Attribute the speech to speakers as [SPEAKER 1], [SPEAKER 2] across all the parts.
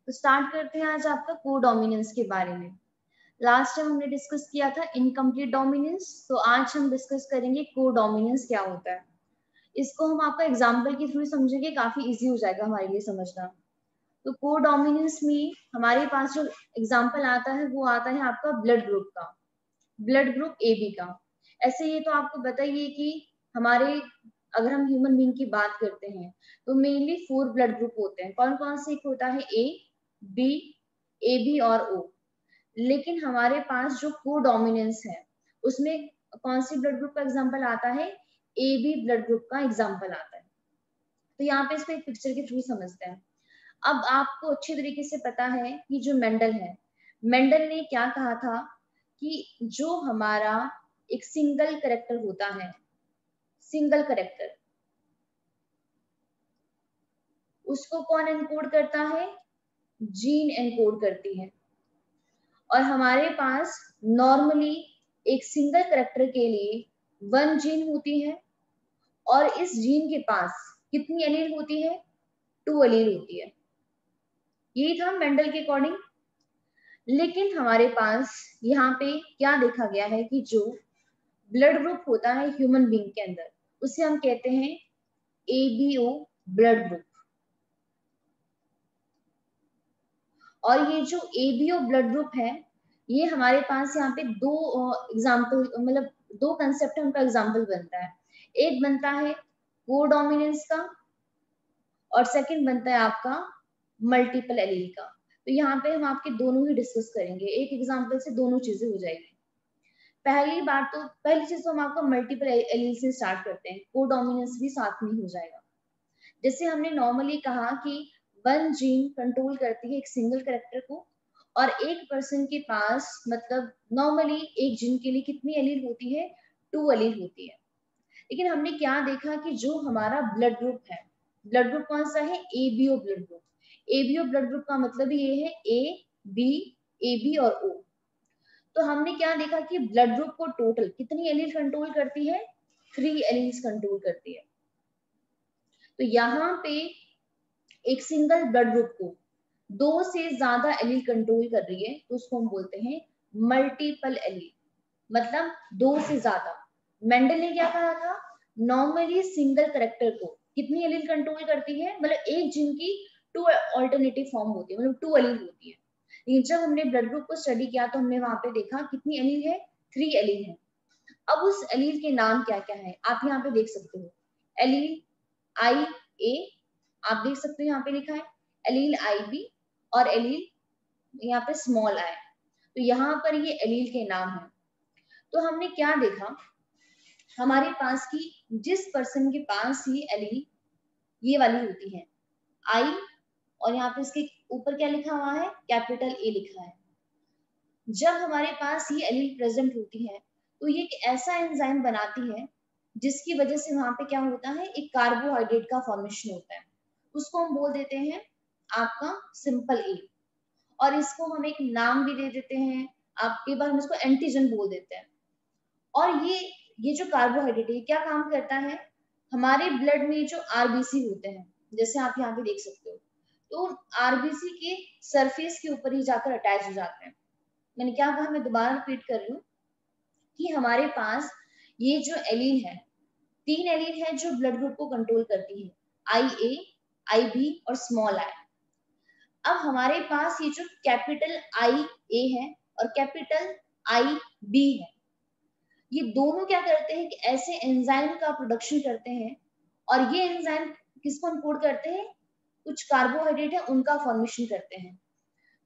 [SPEAKER 1] तो स्टार्ट करते हैं आज आपका कोडोमिनेंस के बारे में। लास्ट टाइम हमने डिस्कस किया था इनकम्प्लीट डोमिनेंस, तो आज हम डिस्कस करेंगे कोडोमिनेंस क्या होता है। इसको हम आपका एग्जाम्पल के थ्रू समझेंगे, काफी इजी हो जाएगा हमारे लिए समझना। तो कोडोमिनेंस में हमारे पास जो एग्जाम्पल आता है वो आता है आपका ब्लड ग्रुप का, ब्लड ग्रुप ए बी का। ऐसे ये तो आपको बताइए कि हमारे, अगर हम ह्यूमन बीइंग की बात करते हैं तो मेनली 4 ब्लड ग्रुप होते हैं। कौन कौन से? एक होता है ए बी, ए बी और ओ। लेकिन हमारे पास जो कोडोमिनेंस है उसमें कौन सी ब्लड ग्रुप का एग्जांपल आता है? ए बी ब्लड ग्रुप का एग्जांपल आता है। तो यहाँ पे इसको एक पिक्चर के थ्रू समझते हैं। अब आपको अच्छी तरीके से पता है कि जो मेंडल है, मेंडल ने क्या कहा था कि जो हमारा एक सिंगल करेक्टर होता है, सिंगल करेक्टर, उसको कौन एनकोड करता है? जीन एनकोड करती है। और हमारे पास नॉर्मली एक सिंगल करेक्टर के लिए 1 जीन होती है, और इस जीन के पास कितनी एलील होती है? 2 एलील होती है। यही था मेंडल के अकॉर्डिंग। लेकिन हमारे पास यहाँ पे क्या देखा गया है कि जो ब्लड ग्रुप होता है ह्यूमन बीइंग के अंदर, उसे हम कहते हैं एबीओ ब्लड ग्रुप। और ये जो एबीओ ब्लड ग्रुप है, ये हमारे पास यहाँ पे दो एग्जाम्पल, मतलब 2 कंसेप्ट है, उनका एग्जाम्पल बनता है। एक बनता है कोडोमिनेंस का, और सेकंड बनता है आपका मल्टीपल एलील का। तो यहाँ पे हम आपके दोनों ही डिस्कस करेंगे, एक एग्जाम्पल से दोनों चीजें हो जाएगी। पहली चीज तो हम आपको मल्टीपल एलील से स्टार्ट करते हैं, कोडोमिनेंस भी साथ में हो जाएगा। जैसे हमने नॉर्मली कहा कि 1 जीन कंट्रोल करती है एक सिंगल करेक्टर को, और एक पर्सन के पास, मतलब नॉर्मली एक जीन के लिए कितनी एलील होती है? 2 एलील होती है। लेकिन हमने क्या देखा कि जो हमारा ब्लड ग्रुप है, ब्लड ग्रुप कौन सा है? ABO blood group. ABO blood group का मतलब ये है ए बी, ए बी और ओ। तो हमने क्या देखा कि ब्लड ग्रुप को टोटल कितनी एलील कंट्रोल करती है? 3 एलील्स कंट्रोल करती है। तो यहाँ पे एक सिंगल ब्लड ग्रुप को 2 से ज्यादा एलील कंट्रोल कर रही है, तो उसको हम बोलते हैं मल्टीपल एलील, मतलब 2 से ज्यादा। मेंडल ने क्या कहा था? नॉर्मली सिंगल करेक्टर को कितनी एलील कंट्रोल करती है? मतलब एक जीन की 2 ऑल्टरनेटिव फॉर्म होती है, मतलब 2 एलील होती है। लेकिन जब हमने ब्लड ग्रुप को स्टडी किया तो हमने वहां पे देखा कितनी एलील है? 3 एलील है। अब उस एलील के नाम क्या क्या है आप यहाँ पे देख सकते हो। एलील आई ए, आप देख सकते हो यहाँ पे लिखा है, एलील आई बी, और एलील यहाँ पे स्मॉल आई। तो यहाँ पर ये एलील के नाम है। तो हमने क्या देखा, हमारे पास की जिस पर्सन के पास ही एलील ये वाली होती है आई, और यहाँ पे इसके ऊपर क्या लिखा हुआ है? कैपिटल ए लिखा है। जब हमारे पास ये एलील प्रेजेंट होती है तो ये एक ऐसा एंजाइम बनाती है जिसकी वजह से वहां पे क्या होता है? एक कार्बोहाइड्रेट का फॉर्मेशन होता है। उसको हम बोल देते हैं आपका सिंपल ए, और इसको हम एक नाम भी दे देते हैं, आपके बार हम इसको एंटीजन बोल देते हैं। और ये जो कार्बोहाइड्रेट है क्या काम करता है? हमारे ब्लड में जो आरबीसी होते हैं, जैसे आप यहाँ पे देख सकते हो, तो आरबीसी के सरफेस के ऊपर ही जाकर अटैच हो जाते हैं। मैंने क्या कहा, मैं दोबारा रिपीट कर रही हूँ कि हमारे पास ये जो एलील है, 3 एलील है जो ब्लड ग्रुप को कंट्रोल करती है, आई ए, आई बी और स्मॉल आई। अब हमारे पास ये जो कैपिटल आई ए है और कैपिटल आई बी है, ये दोनों क्या करते हैं कि ऐसे एंजाइम का प्रोडक्शन करते हैं, और ये एंजाइम किसको एनकोड करते हैं? कुछ कार्बोहाइड्रेट है उनका फॉर्मेशन करते हैं।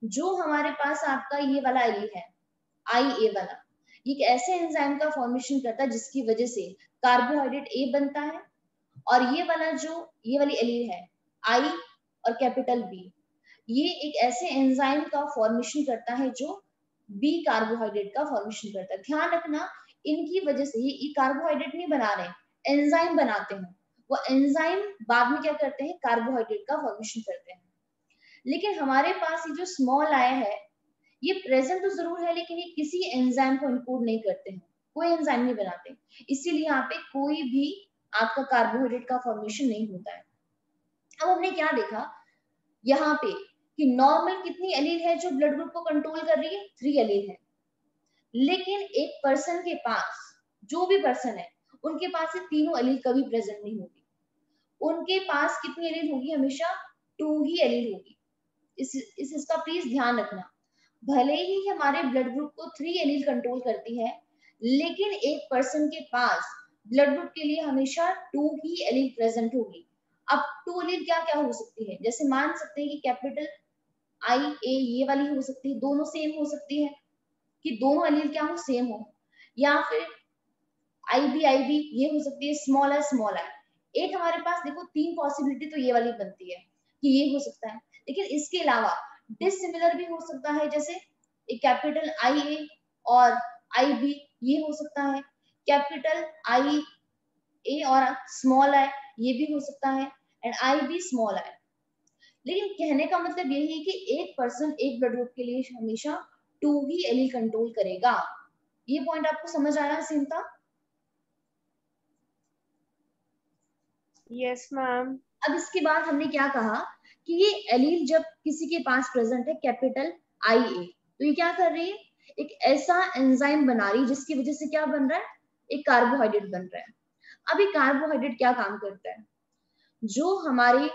[SPEAKER 1] जो हमारे पास आपका ये वाला एलील है आई ए वाला, ये ऐसे एंजाइम का फॉर्मेशन करता है जिसकी वजह से कार्बोहाइड्रेट ए बनता है, और ये वाला जो ये वाली एलील है आई और कैपिटल बी, ये एक ऐसे एंजाइम का फॉर्मेशन करता है जो बी कार्बोहाइड्रेट का फॉर्मेशन करता है। ध्यान रखना, इनकी वजह से ये कार्बोहाइड्रेट नहीं बना रहे, एंजाइम बनाते हैं। वो एंजाइम बाद में क्या करते हैं? कार्बोहाइड्रेट का फॉर्मेशन करते हैं। लेकिन हमारे पास ये जो स्मॉल आई है, ये प्रेजेंट तो जरूर है लेकिन ये किसी एंजाइम को इनकोड नहीं करते हैं, कोई एंजाइम नहीं बनाते, इसीलिए यहाँ पे कोई भी आपका कार्बोहाइड्रेट का फॉर्मेशन नहीं होता है। अब हमने क्या देखा यहाँ पे कि नॉर्मल कितनी एलील है जो ब्लड ग्रुप को कंट्रोल कर रही है, 3 एलील है। लेकिन एक पर्सन के पास, जो भी पर्सन है, उनके पास ये तीनों एलील कभी प्रेजेंट नहीं होगी। उनके पास कितनी एलील होगी? हमेशा 2 ही एलील होगी। इसका प्लीज ध्यान रखना। भले ही हमारे ब्लड ग्रुप को 3 एलील कंट्रोल करती है, लेकिन एक पर्सन के पास ब्लड ग्रुप के लिए हमेशा 2 ही एलील प्रेजेंट होगी। अब 2 एलील क्या क्या हो सकती है? जैसे मान सकते हैं कि कैपिटल आई ए ये वाली हो सकती है, दोनों सेम हो सकती है, कि दोनों एलील क्या हो? सेम हो। या फिर आई बी ये हो सकती है, स्मॉल आई। एक हमारे पास देखो 3 पॉसिबिलिटी तो ये वाली बनती है कि ये हो सकता है, लेकिन इसके अलावा डिसिमिलर भी हो सकता है। जैसे एक कैपिटल आई ए और आई बी ये हो सकता है, कैपिटल आई ए और स्मॉल आई ये भी हो सकता है, and I be small I. लेकिन कहने का मतलब यही है कि एक पर्सन एक ब्लड ग्रुप के लिए हमेशा 2 ही एलील कंट्रोल करेगा। ये पॉइंट आपको समझ आया सीमता?
[SPEAKER 2] Yes ma'am.
[SPEAKER 1] अब इसके बाद हमने क्या कहा कि ये एलील जब किसी के पास प्रेजेंट है कैपिटल आई ए, तो ये क्या कर रही है? एक ऐसा एंजाइम बना रही है जिसकी वजह से क्या बन रहा है? एक कार्बोहाइड्रेट बन रहा है। अब ये कार्बोहाइड्रेट क्या काम करता है? जो हमारे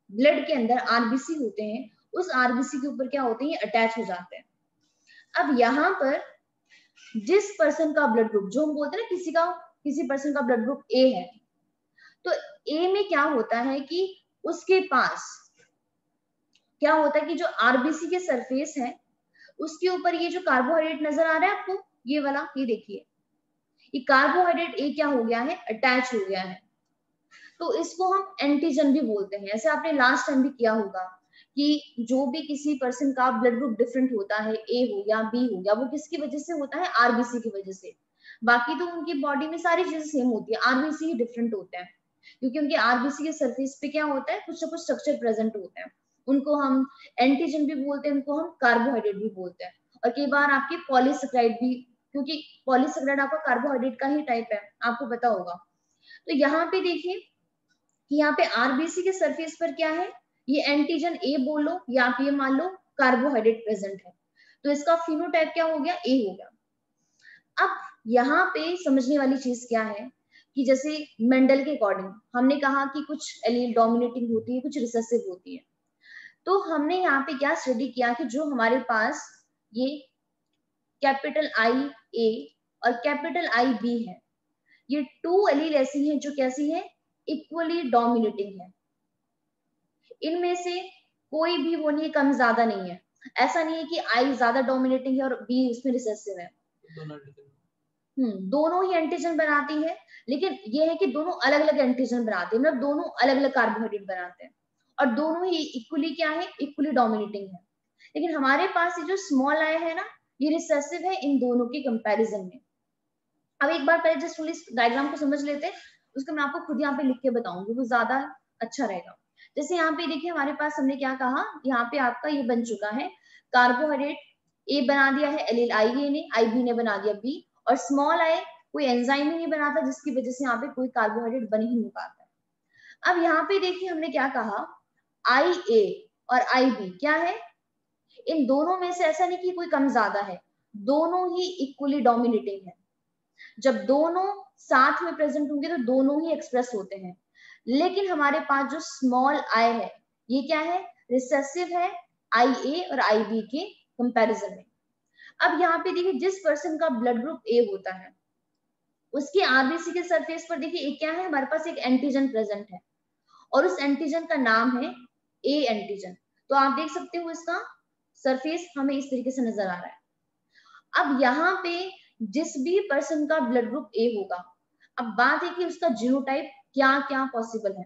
[SPEAKER 1] ब्लड के अंदर आरबीसी होते हैं, उस आरबीसी के ऊपर क्या होते हैं? अटैच हो जाते हैं। अब यहाँ पर जिस पर्सन का ब्लड ग्रुप, जो हम बोलते हैं ना किसी पर्सन का ब्लड ग्रुप ए है, तो ए में क्या होता है कि उसके पास क्या होता है कि जो आरबीसी के सरफेस है उसके ऊपर ये जो कार्बोहाइड्रेट नजर आ रहा है आपको, ये वाला, ये देखिए, ये कार्बोहाइड्रेट ए क्या हो गया है? अटैच हो गया है। तो इसको हम एंटीजन भी बोलते हैं। ऐसे आपने लास्ट टाइम भी किया होगा कि जो भी किसी पर्सन का ब्लड ग्रुप डिफरेंट होता है, ए हो गया, बी हो गया, वो किसकी वजह से होता है? आरबीसी की वजह से। बाकी तो उनकी बॉडी में सारी चीजें सेम होती है, आरबीसी ही डिफरेंट होते हैं, क्योंकि उनके आरबीसी के सरफेस पे क्या होता है? कुछ ना कुछ स्ट्रक्चर प्रेजेंट होते हैं। उनको हम एंटीजन भी बोलते हैं, उनको हम कार्बोहाइड्रेट भी बोलते हैं। और कई बार आपके पॉलीसेकेराइड भी, क्योंकि पॉलीसेकेराइड आपका कार्बोहाइड्रेट का ही टाइप है, आपको पता होगा। तो यहाँ पे देखिए कि यहाँ पे आरबीसी के सरफेस पर क्या है? ये एंटीजन ए बोलो या आप ये मान लो कार्बोहाइड्रेट प्रेजेंट है, तो इसका फिनोटाइप क्या हो गया? ए हो गया। अब यहाँ पे समझने वाली चीज क्या है कि जैसे मेंडल के अकॉर्डिंग हमने कहा कि कुछ एलील डोमिनेटिंग होती है, कुछ रिसेसिव होती है। तो हमने यहाँ पे क्या स्टडी किया कि जो हमारे पास ये कैपिटल आई ए और कैपिटल आई बी है, ये 2 एलील ऐसी हैं जो कैसी है? इक्वली डोमिनेटिंग है। इनमें से कोई भी वो नहीं, कम ज्यादा नहीं है। ऐसा नहीं है कि आई ज्यादा डोमिनेटिंग है और बी उसमें रिसेसिव है। दोनों ही एंटीजन बनाती है, लेकिन ये है कि दोनों अलग अलग एंटीजन बनाते हैं, मतलब दोनों अलग अलग कार्बोहाइड्रेट बनाते हैं, और दोनों ही इक्वली क्या है? इक्वली डोमिनेटिंग है। लेकिन हमारे पास ये जो स्मॉल आई है ना, ये रिसेसिव है इन दोनों के कंपैरिजन में। अब एक बार पहले जस्ट इस डायग्राम को समझ लेते हैं, उसको मैं आपको खुद यहाँ पे लिख के बताऊंगी, वो ज्यादा अच्छा रहेगा। जैसे यहाँ पे देखिए हमारे पास हमने क्या कहा, यहाँ पे आपका ये बन चुका है कार्बोहाइड्रेट, ए बना दिया है एलील आई ए ने, आई बी ने बना दिया बी, और स्मॉल आई कोई एंजाइम ही नहीं बनाता, जिसकी वजह से यहाँ पे कोई कार्बोहाइड्रेट बन ही नहीं पाता। अब यहाँ पे देखिए हमने क्या कहा, आई ए और आई बी क्या है? इन दोनों में से ऐसा नहीं कि कोई कम ज्यादा है, दोनों ही इक्वली डोमिनेटिंग है। जब दोनों साथ में प्रेजेंट होंगे तो दोनों ही एक्सप्रेस होते हैं। लेकिन हमारे पास जो स्मॉल आई है, ये क्या है? रिसेसिव है आई ए और आई बी के कंपैरिजन में। अब यहाँ पे देखिए जिस पर्सन का ब्लड ग्रुप ए होता है, उसके आरबीसी के सरफेस पर देखिए एक क्या है? हमारे पास एक एंटीजन प्रेजेंट है, और उस एंटीजन का नाम है ए एंटीजन। तो आप देख सकते हो इसका सरफेस हमें इस तरीके से नजर आ रहा है। अब यहाँ पे जिस भी पर्सन का ब्लड ग्रुप ए होगा, अब बात है कि उसका जीनोटाइप क्या क्या पॉसिबल है।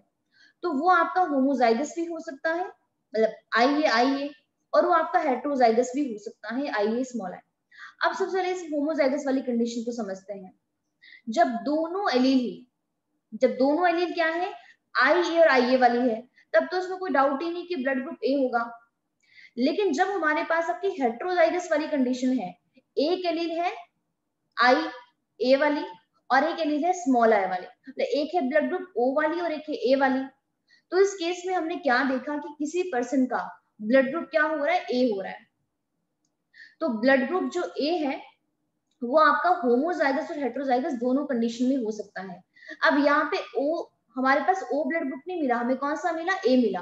[SPEAKER 1] तो वो आपका होमोजाइगस भी हो सकता है, मतलब आई ए, और वो आपका हेट्रोजाइगस भी हो सकता है, आई ए स्मॉल आई। अब सबसे पहले इस होमोजाइगस वाली कंडीशन को समझते हैं। जब दोनों एलील ही, जब दोनों एलील क्या है? आई ए और आई ए वाली है, तब तो उसमें कोई डाउट ही नहीं कि ब्लड ग्रुप ए होगा। लेकिन जब हमारे पास आपकी हेट्रोजाइगस वाली कंडीशन है, एक एलील है आई ए वाली और एक एलील है स्मॉल आई वाली, मतलब एक है ब्लड ग्रुप ओ वाली और एक है ए वाली, तो इस केस में हमने क्या देखा कि किसी पर्सन का ब्लड ग्रुप क्या हो रहा है, ए हो रहा है। तो ब्लड ग्रुप जो ए है वो आपका होमोजाइगस और हेटेरोजाइगस दोनों कंडीशन में हो सकता है। अब यहाँ पे ओ, हमारे पास ओ ब्लड ग्रुप नहीं मिला, हमें कौन सा मिला, ए मिला।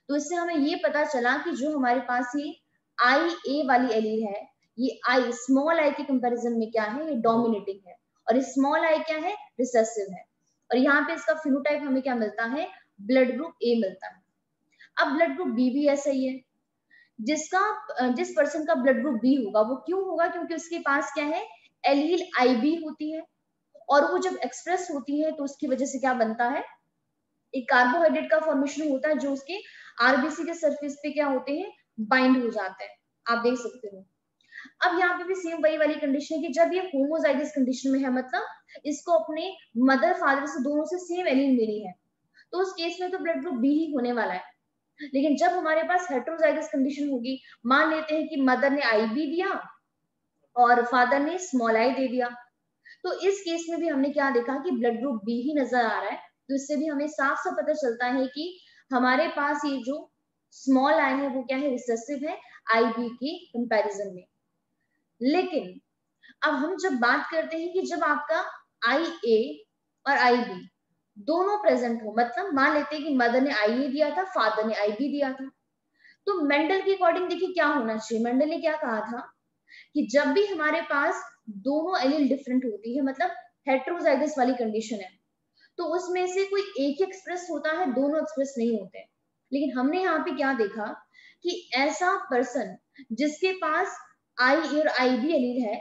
[SPEAKER 1] तो इससे हमें ये पता चला कि जो हमारे पास ये आई ए वाली एलील है, ये आई स्मॉल आई के कंपैरिजन में क्या है, ये डोमिनेटिंग है, और स्मॉल आई क्या है, रिसेसिव है। और यहाँ पे इसका फिनोटाइप हमें क्या मिलता है, ब्लड ग्रुप ए मिलता है। अब ब्लड ग्रुप बी भी ऐसा ही है, जिस पर्सन का ब्लड ग्रुप बी होगा वो क्यों होगा, क्योंकि उसके पास क्या है, एलील आई बी होती है, और वो जब एक्सप्रेस होती है तो उसकी वजह से क्या बनता है, एक कार्बोहाइड्रेट का फॉर्मेशन होता है जो उसके आरबीसी के सरफेस पे क्या होते हैं, बाइंड हो जाते हैं, आप देख सकते हो। अब यहाँ पे भी सेम वही वाली कंडीशन है कि जब ये होमोजाइगस कंडीशन में है, मतलब इसको अपने मदर फादर से दोनों से सेम एलील मिली है, तो उस केस में तो ब्लड ग्रुप बी ही होने वाला है। लेकिन जब हमारे पास हेटेरोजाइगस कंडीशन होगी, मान लेते हैं कि मदर ने आई बी दिया और फादर ने स्मॉल आई दे दिया, तो इस केस में भी हमने क्या देखा कि ब्लड ग्रुप बी ही नजर आ रहा है। तो इससे भी हमें साफ साफ पता चलता है कि हमारे पास ये जो स्मॉल आई है वो क्या है, रिसेसिव है आई बी के कंपैरिजन में। लेकिन अब हम जब बात करते हैं कि जब आपका आई ए और आई बी दोनों प्रेजेंट हो, मतलब मान लेते हैं कि मदर ने आई ए दिया था, फादर ने आई बी दिया था, तो मेंडल के अकॉर्डिंग देखिए क्या होना चाहिए। मेंडल ने क्या कहा था कि जब भी हमारे पास दोनों एलील डिफरेंट होती है, मतलब हेटेरोजाइगस वाली कंडीशन है, तो उसमें से कोई एक एक्सप्रेस होता है, दोनों एक्सप्रेस नहीं होते। लेकिन हमने यहाँ पे क्या देखा कि ऐसा पर्सन जिसके पास आई ए और आई बी एलील है,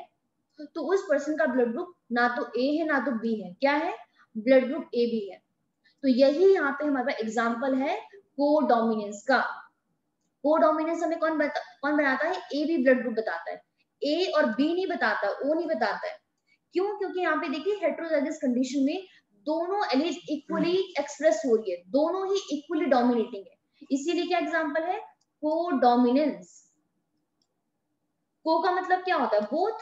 [SPEAKER 1] तो उस पर्सन का ब्लड ग्रुप ना तो ए है ना तो बी है, क्या है, ब्लड ग्रुप ए बी है। तो यही यहाँ पे हमारे पास एग्जाम्पल है कोडोमिनेंस का। कोडोमिनेंस हमें कौन बनाता है, ए बी ब्लड ग्रुप बताता है, ए और बी नहीं बताता, ओ नहीं बताता है। क्यों, क्योंकि यहाँ पे देखिए हेटेरोजाइगस कंडीशन में दोनों एलीज इक्वली एक्सप्रेस हो रही है, दोनों ही इक्वली डोमिनेटिंग है, इसीलिए क्या एग्जांपल है, कोडोमिनेंस। को का मतलब क्या होता है, बोथ,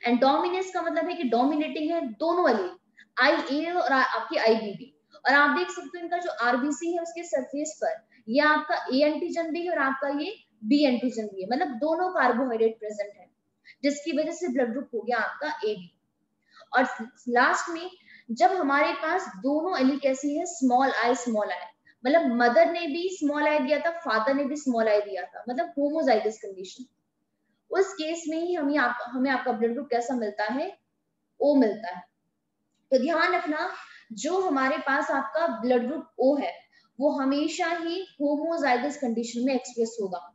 [SPEAKER 1] एंड डोमिनेंस का मतलब है कि डोमिनेटिंग है दोनों एलील, आई ए और आपकी आई बी भी। और आप देख सकते हो इनका जो आरबीसी है उसके सरफेस पर ये आपका ए एंटीजन भी है और आपका ये बी एंटीजन भी है, मतलब दोनों कार्बोहाइड्रेट प्रेजेंट है, जिसकी वजह से ब्लड ग्रुप हो गया आपका ए बी। और लास्ट में जब हमारे पास दोनों एलील कैसी है, स्मॉल आई, मतलब मदर ने भी स्मॉल आई दिया था, फादर ने भी स्मॉल आई दिया था, मतलब होमोजाइगस कंडीशन, उस केस में ही हमें आपका ब्लड ग्रुप कैसा मिलता है, ओ मिलता है। तो ध्यान रखना, जो हमारे पास आपका ब्लड ग्रुप ओ है वो हमेशा ही होमोजाइगस कंडीशन में एक्सप्रेस होगा।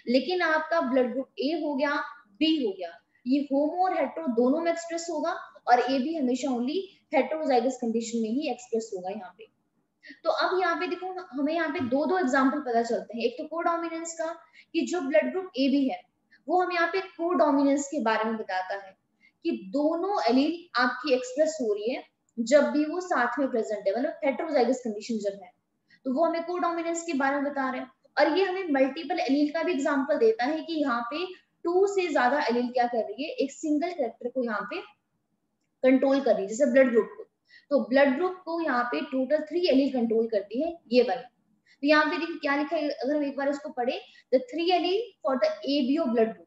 [SPEAKER 1] लेकिन आपका ब्लड ग्रुप ए हो गया, बी हो गया, ये होमो और हेटेरो दोनों में एक्सप्रेस होगा, और ए भी हमेशा ओनली हेटेरोजाइगस कंडीशन में ही एक्सप्रेस होगा यहाँ पे। तो अब यहाँ पे देखो, हमें यहाँ पे दो दो एग्जाम्पल पता चलते हैं, एक तो कोडोमिनेंस का कि जो ब्लड ग्रुप ए बी है वो हमें यहाँ पे कोडोमिनेंस के बारे में बताता है कि दोनों एलील आपकी एक्सप्रेस हो रही है जब भी वो साथ में प्रेजेंट है, मतलब हेटेरोजाइगस कंडीशन जब है, तो वो हमें कोडोमिनेंस के बारे में बता रहे हैं। और ये हमें मल्टीपल एलील का भी एग्जांपल देता है कि यहाँ पे 2 से ज्यादा एलील क्या कर रही है, एक सिंगल कैरेक्टर को यहाँ पे कंट्रोल कर रही है, जैसे ब्लड ग्रुप को। तो ब्लड ग्रुप को यहाँ पे टोटल 3 एलील कंट्रोल करती है ये वाली। तो यहाँ पे देखिए क्या लिखा है, अगर हम एक बार इसको पढ़े, the 3 allele for the ABO blood group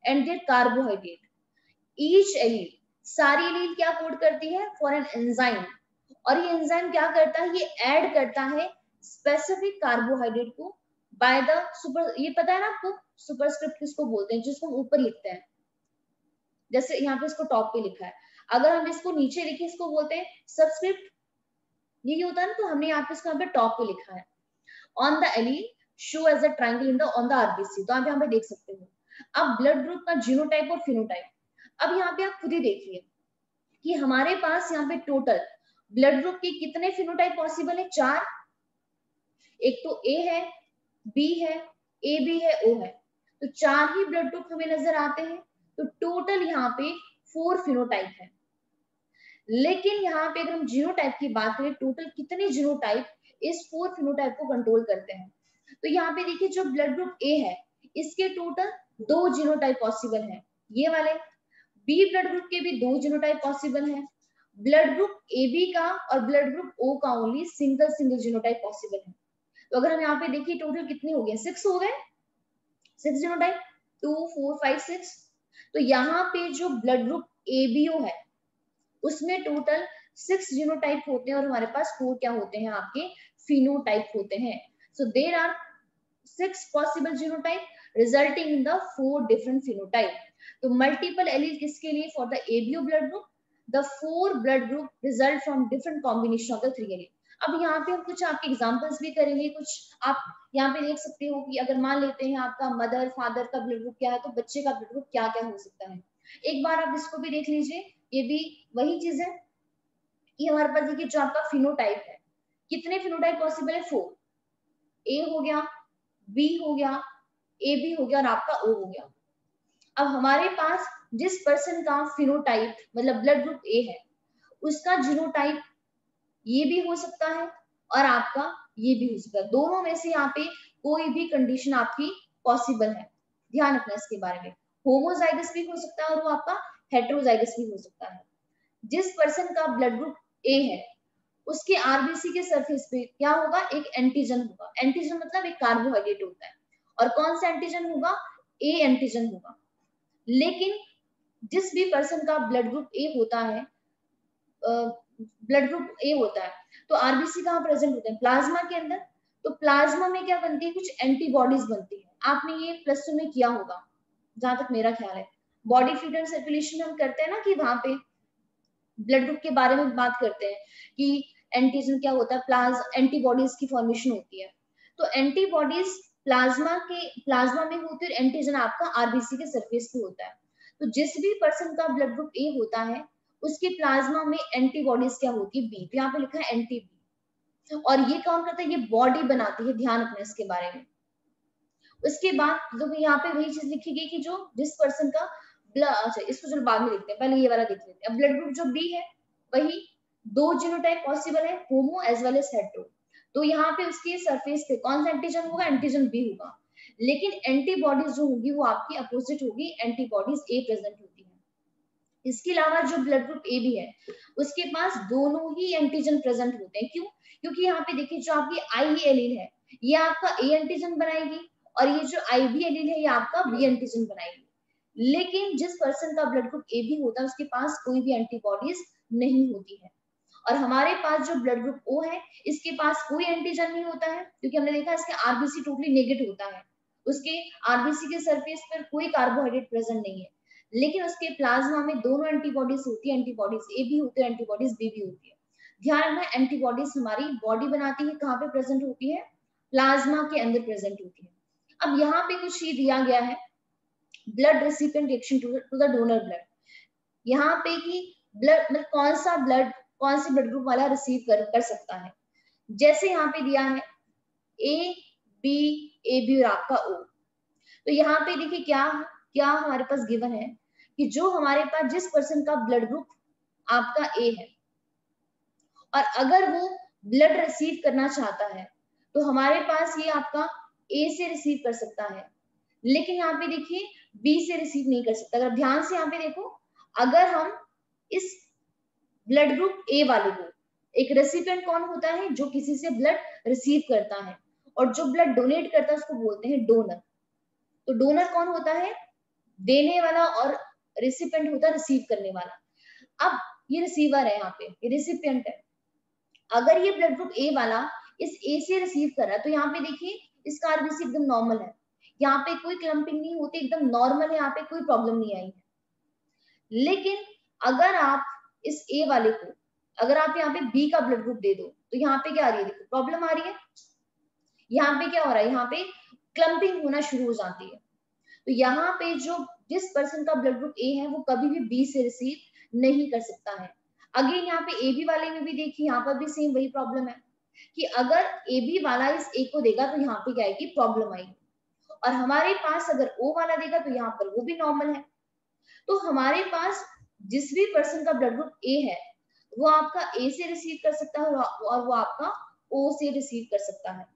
[SPEAKER 1] and their carbohydrate, each allele, सारी एलील क्या कोड करती है, फॉर एन एंजाइम, और ये एंजाइम क्या करता है, ये ऐड करता है स्पेसिफिक कार्बोहाइड्रेट को बाय द सुपर, ये पता है ना आपको सुपरस्क्रिप्ट किसको बोलते हैं, जिसको हम ऊपर लिखते हैं, जैसे यहाँ पे इसको टॉप पे लिखा है, अगर हम इसको नीचे लिखे इसको बोलते हैं सबस्क्रिप्ट, यही होता है ना। तो हमने यहाँ पे इसको यहाँ पे टॉप पे लिखा है, on the allele show as a triangle in the on the RBC, तो आप यहाँ पे देख सकते हो। अब ब्लड ग्रुप का जीनोटाइप और फिनोटाइप, अब यहाँ पे आप खुद ही देखिए कि हमारे पास यहाँ पे टोटल ब्लड ग्रुप के कितने फिनोटाइप पॉसिबल है, 4। एक तो ए है, बी है, ए बी है, ओ है, तो 4 ही ब्लड ग्रुप हमें नजर आते हैं। तो टोटल यहाँ पे 4 फिनोटाइप है। लेकिन यहाँ पे अगर हम जीनोटाइप की बात करें, टोटल कितने जीनोटाइप इस 4 फिनोटाइप को कंट्रोल करते हैं, तो यहाँ पे देखिए जो ब्लड ग्रुप ए है इसके टोटल 2 जीनोटाइप पॉसिबल है, ये वाले। बी ब्लड ग्रुप के भी 2 जीनोटाइप पॉसिबल है। ब्लड ग्रुप ए बी का और ब्लड ग्रुप ओ का ओनली सिंगल जीनोटाइप पॉसिबल है। तो अगर हम यहाँ पे देखिए टोटल कितने हो गए, 6 हो गए, 6 जीनोटाइप, 2 4 5 6। तो यहाँ पे जो ब्लड ग्रुप ABO है उसमें टोटल 6 जीनोटाइप होते हैं और हमारे पास 4 क्या होते हैं, आपके फिनोटाइप होते हैं। So there are 6 possible genotype resulting in the 4 different phenotype. तो मल्टीपल एलील किसके लिए, for the ABO blood group, the 4 blood group result from different combination of the 3 allele. अब यहाँ पे हम कुछ आपके एग्जांपल्स भी करेंगे, कुछ आप यहाँ पे देख सकते हो कि अगर मान लेते हैं आपका मदर फादर का ब्लड ग्रुप क्या है, तो बच्चे का ब्लड ग्रुप क्या क्या हो सकता है। एक बार आप इसको भी देख लीजिए, ये भी वही चीज है कि हमारे पास देखिए जो आपका फिनोटाइप है, कितने फिनोटाइप पॉसिबल है, 4। ए हो गया, बी हो गया, ए बी हो गया और आपका ओ हो गया। अब हमारे पास जिस पर्सन का फिनोटाइप मतलब ब्लड ग्रुप ए है, उसका जीनोटाइप ये भी हो सकता है और आपका ये भी हो सकता है। दोनों में से यहाँ पे कोई भी कंडीशन आपकी पॉसिबल है, ध्यान रखना इसके बारे में। होमोजाइगस भी हो सकता है और वो आपका हेटेरोजाइगस भी हो सकता है। जिस पर्सन का ब्लड ग्रुप ए है उसके आरबीसी के सरफेस पे क्या होगा, एक एंटीजन होगा। एंटीजन मतलब एक कार्बोहाइड्रेट होता है, और कौन सा एंटीजन होगा, ए एंटीजन होगा। लेकिन जिस भी पर्सन का ब्लड ग्रुप ए होता है, ब्लड ग्रुप ए होता है, तो आरबीसी कहाँ प्रेजेंट होते हैं, प्लाज्मा के अंदर। तो प्लाज्मा में क्या बनती है, कुछ एंटीबॉडीज बनती है। आपने ये प्लस 2 में किया होगा जहां तक मेरा ख्याल है। बॉडी फ्लूइड एंड सर्कुलेशन में हम करते हैं ना कि वहां पे ब्लड ग्रुप के बारे में बात करते हैं कि एंटीजन क्या होता है, एंटीबॉडीज की फॉर्मेशन होती है। तो एंटीबॉडीज प्लाज्मा में होती है और एंटीजन आपका आरबीसी के सरफेस पे होता है। तो जिस भी पर्सन का ब्लड ग्रुप ए होता है उसके प्लाज्मा में एंटीबॉडीज क्या होती है, बी। तो यहाँ पे लिखा है एंटी बी, और ये कौन करता है, ये बॉडी बनाती है, ध्यान रखना इसके बारे में। उसके बाद तो यहाँ पे वही चीज लिखी गई कि जो जिस पर्सन का अच्छा इसको चलो बाद में लिखते हैं, पहले ये वाला देख लेते हैं। ब्लड ग्रुप जो बी है वही 2 जीनोटाइप पॉसिबल है, होमो एज वेल एज हेटेरो। तो यहाँ पे उसके सरफेस पे कौन सा एंटीजन होगा, एंटीजन बी होगा। लेकिन एंटीबॉडीज जो होगी वो आपकी अपोजिट होगी, एंटीबॉडीज ए प्रेजेंट होती है। इसके अलावा जो ब्लड ग्रुप ए भी है उसके पास दोनों ही एंटीजन प्रेजेंट होते हैं। क्यों, क्योंकि यहाँ पे देखिए जो आपकी आई एलील है ये आपका ए एंटीजन बनाएगी, और ये जो आई बी एलील है ये आपका बी एंटीजन बनाएगी। लेकिन जिस पर्सन का ब्लड ग्रुप ए बी होता है उसके पास कोई भी एंटीबॉडीज नहीं होती है। और हमारे पास जो ब्लड ग्रुप ओ है इसके पास कोई एंटीजन नहीं होता है, क्योंकि हमने देखा इसके आरबीसी टोटली नेगेटिव होता है, उसके आरबीसी के सरफेस पर कोई कार्बोहाइड्रेट प्रेजेंट नहीं है। लेकिन उसके प्लाज्मा में दोनों एंटीबॉडीज होती है, एंटीबॉडीज ए भी होती है, एंटीबॉडीज बी भी होती है। ध्यान रखना, एंटीबॉडीज हमारी बॉडी बनाती है, कहाँ पे प्रेजेंट होती है, प्लाज्मा के अंदर प्रेजेंट होती है। अब यहाँ पे कुछ ही दिया गया है, blood recipient reaction to the donor blood. यहाँ पे कि ब्लड मतलब कौन सा ब्लड कौन से ब्लड ग्रुप वाला रिसीव कर सकता है। जैसे यहाँ पे दिया है ए बी, ए बी और आपका ओ। तो यहाँ पे देखिए क्या क्या हमारे पास गिवन है कि जो हमारे पास जिस पर्सन का ब्लड ग्रुप आपका ए है और अगर वो ब्लड रिसीव करना चाहता है तो हमारे पास ये आपका ए से रिसीव कर सकता है, लेकिन यहाँ पे देखिए बी से रिसीव नहीं कर सकता। अगर ध्यान से यहाँ पे देखो, अगर हम इस ब्लड ग्रुप ए वाले को, एक रेसिपिएंट कौन होता है, जो किसी से ब्लड रिसीव करता है, और जो ब्लड डोनेट करता है उसको बोलते हैं डोनर। तो डोनर कौन होता है, देने वाला, और रेसिपिएंट होता है रिसीव करने वाला। अब ये रिसीवर है, यहाँ पे ये रेसिपिएंट है। अगर ये ब्लड ग्रुप ए वाला इस ए से रिसीव कर रहा है तो यहाँ पे देखिए इसका आरबीसी एकदम नॉर्मल है, यहाँ पे कोई क्लम्पिंग नहीं होती, एकदम नॉर्मल है, यहाँ पे कोई प्रॉब्लम नहीं आई है। लेकिन अगर आप इस ए वाले को, अगर आप यहाँ पे बी का ब्लड ग्रुप दे दो तो यहाँ पे क्या आ रही है, देखो प्रॉब्लम आ रही है। यहाँ पे क्या हो रहा है, यहाँ पे क्लम्पिंग होना शुरू हो जाती है। तो यहाँ पे जो जिस पर्सन का ब्लड ग्रुप ए है वो कभी भी बी से रिसीव नहीं कर सकता है। अगेन यहाँ पे ए बी वाले में भी देखिए, यहाँ पर भी सेम वही प्रॉब्लम है कि अगर ए बी वाला इस ए को देगा तो यहाँ पे क्या आएगी, प्रॉब्लम आएगी। और हमारे पास अगर ओ वाला देगा तो यहाँ पर वो भी नॉर्मल है। तो हमारे पास जिस भी पर्सन का ब्लड ग्रुप ए है वो आपका ए से रिसीव कर सकता है और वो आपका ओ से रिसीव कर सकता है।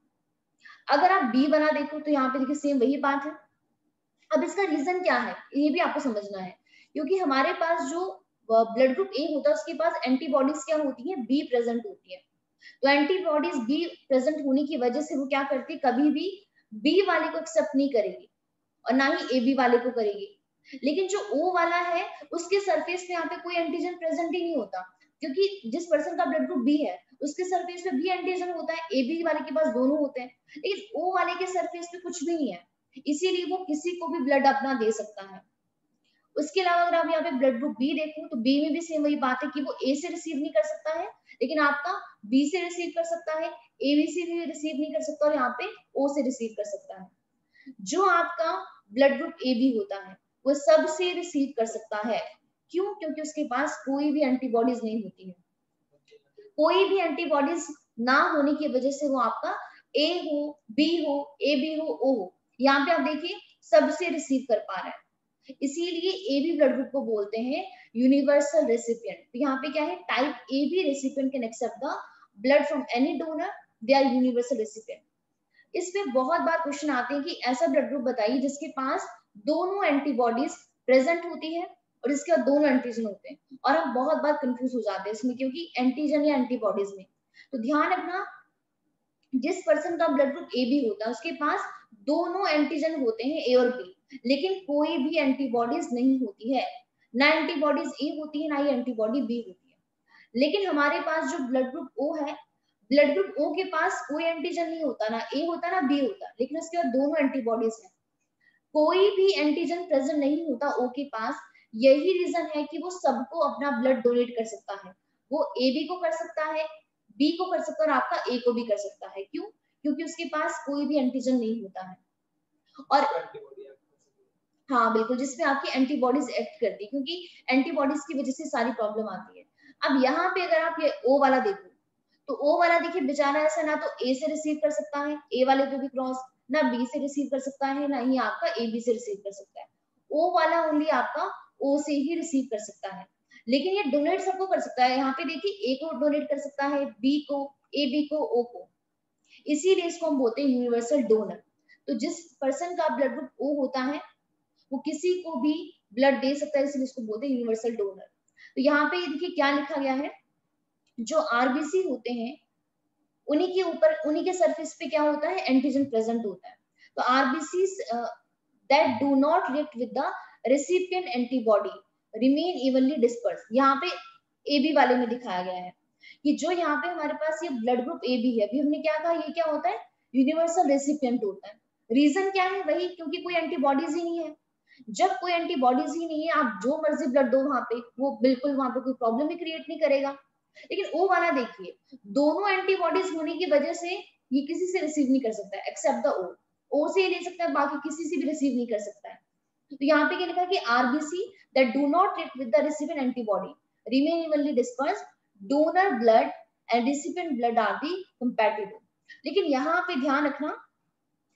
[SPEAKER 1] अगर आप बी वाला देखो तो यहाँ पे देखिए सेम वही बात है। अब इसका रीजन क्या है ये भी आपको समझना है, क्योंकि हमारे पास जो ब्लड ग्रुप ए होता है उसके पास एंटीबॉडीज क्या होती है, बी प्रेजेंट होती है। तो एंटीबॉडीज बी प्रेजेंट होने की वजह से वो क्या करती है, कभी भी बी वाले को एक्सेप्ट नहीं करेगी और ना ही ए बी वाले को करेगी। लेकिन जो ओ वाला है उसके सरफेस पे यहाँ पे कोई एंटीजन प्रेजेंट ही नहीं होता, क्योंकि जिस पर्सन का ब्लड ग्रुप बी है उसके सरफेस पे भी एंटीजन होता है, ए बी वाले के पास दोनों होते हैं, लेकिन ओ वाले के सरफेस पे कुछ भी नहीं है, इसीलिए वो किसी को भी ब्लड अपना दे सकता है। उसके अलावा अगर आप यहाँ पे ब्लड ग्रुप बी देखो तो बी में भी सेम वही बात है कि वो ए से रिसीव नहीं कर सकता है, लेकिन आपका बी से रिसीव कर सकता है, ए बी से भी रिसीव नहीं कर सकता और यहाँ पे ओ से रिसीव कर सकता है। जो आपका ब्लड ग्रुप ए बी होता है वो सबसे रिसीव कर सकता है, क्यों? क्योंकि उसके पास कोई भी एंटीबॉडीज नहीं होती है। कोई भी एंटीबॉडीज ना होने की वजह से वो आपका ए हो, बी हो, ए बी हो, ओ हो, यहाँ पे आप देखिए सबसे रिसीव कर पा रहा है, इसीलिए ए बी ब्लड ग्रुप को बोलते हैं यूनिवर्सल रेसिपिएंट। तो यहाँ पे क्या है, type A B recipient can accept the blood from any donor, they are universal recipient. इसमें बहुत बार क्वेश्चन आते हैं कि ऐसा ब्लड ग्रुप बताइए जिसके पास दोनों एंटीबॉडीज प्रेजेंट होती है और इसके बाद दोनों एंटीजन होते हैं, और हम बहुत बार कंफ्यूज हो जाते हैं इसमें, क्योंकि एंटीजन या एंटीबॉडीज में। तो ध्यान रखना, जिस पर्सन का ब्लड ग्रुप ए बी होता है उसके पास दोनों एंटीजन होते हैं, ए और बी, लेकिन कोई भी एंटीबॉडीज नहीं होती है, ना एंटीबॉडीज ए होती है ना ही एंटीबॉडी बी होती है। लेकिन हमारे पास जो ब्लड ग्रुप ओ है, ब्लड ग्रुप ओ के पास कोई एंटीजन नहीं होता, ना ए होता ना बी होता, लेकिन उसके बाद दोनों एंटीबॉडीज हैं, कोई भी एंटीजन प्रेजेंट नहीं होता ओ के पास। यही रीजन है कि वो सबको अपना ब्लड डोनेट कर सकता है, वो ए बी को कर सकता है, बी को कर सकता है और आपका ए को भी कर सकता है। क्यों? क्योंकि उसके पास कोई भी एंटीजन नहीं होता है। और हाँ बिल्कुल, जिसमें आपकी एंटीबॉडीज एक्ट करती है, क्योंकि एंटीबॉडीज की वजह से सारी प्रॉब्लम आती है। अब यहाँ पे अगर आप ये ओ वाला देखो तो ओ वाला देखिए बेचारा ऐसा ना तो ए से रिसीव कर सकता है, ए वाले पे भी क्रॉस, ना बी से रिसीव कर सकता है, ना ही आपका ए बी से रिसीव कर सकता है। ओ वाला ओनली आपका ओ से ही रिसीव कर सकता है, लेकिन ये डोनेट सबको कर सकता है। यहाँ पे देखिए ए को डोनेट कर सकता है, बी को, ए बी को, ओ को, इसीलिए इसको हम बोलते हैं यूनिवर्सल डोनर। तो जिस पर्सन का ब्लड ग्रुप ओ होता है वो किसी को भी ब्लड दे सकता है, इसलिए इसको बोलते हैं यूनिवर्सल डोनर। तो यहाँ पे देखिए क्या लिखा गया है, जो आरबीसी होते हैं उन्हीं के ऊपर, उन्हीं के सरफेस पे क्या होता है, एंटीजन प्रेजेंट होता है। तो RBC that do not react with the recipient antibody remain evenly disperse. यहाँ पे ए बी वाले में दिखाया गया है कि जो यहाँ पे हमारे पास ये ब्लड ग्रुप ए बी है, अभी हमने क्या कहा, ये क्या होता है, यूनिवर्सल रेसिपिएंट होता है। रीजन क्या है, वही, क्योंकि कोई एंटीबॉडीज ही नहीं है। जब कोई एंटीबॉडीज ही नहीं है, आप जो मर्जी ब्लड दो वहां पे, वो बिल्कुल वहां पे कोई प्रॉब्लम भी क्रिएट नहीं करेगा। लेकिन ओ वाला देखिए, दोनों एंटीबॉडीज होने की वजह से ये किसी से रिसीव नहीं कर सकता है एक्सेप्ट द ओ, ओ से ही ले सकता है, बाकी किसी से भी रिसीव नहीं कर सकता है। तो यहाँ पे क्या लिखा है कि RBC that do not react with the recipient antibody remain evenly dispersed, donor blood and recipient blood are the compatible. लेकिन यहाँ पे ध्यान रखना,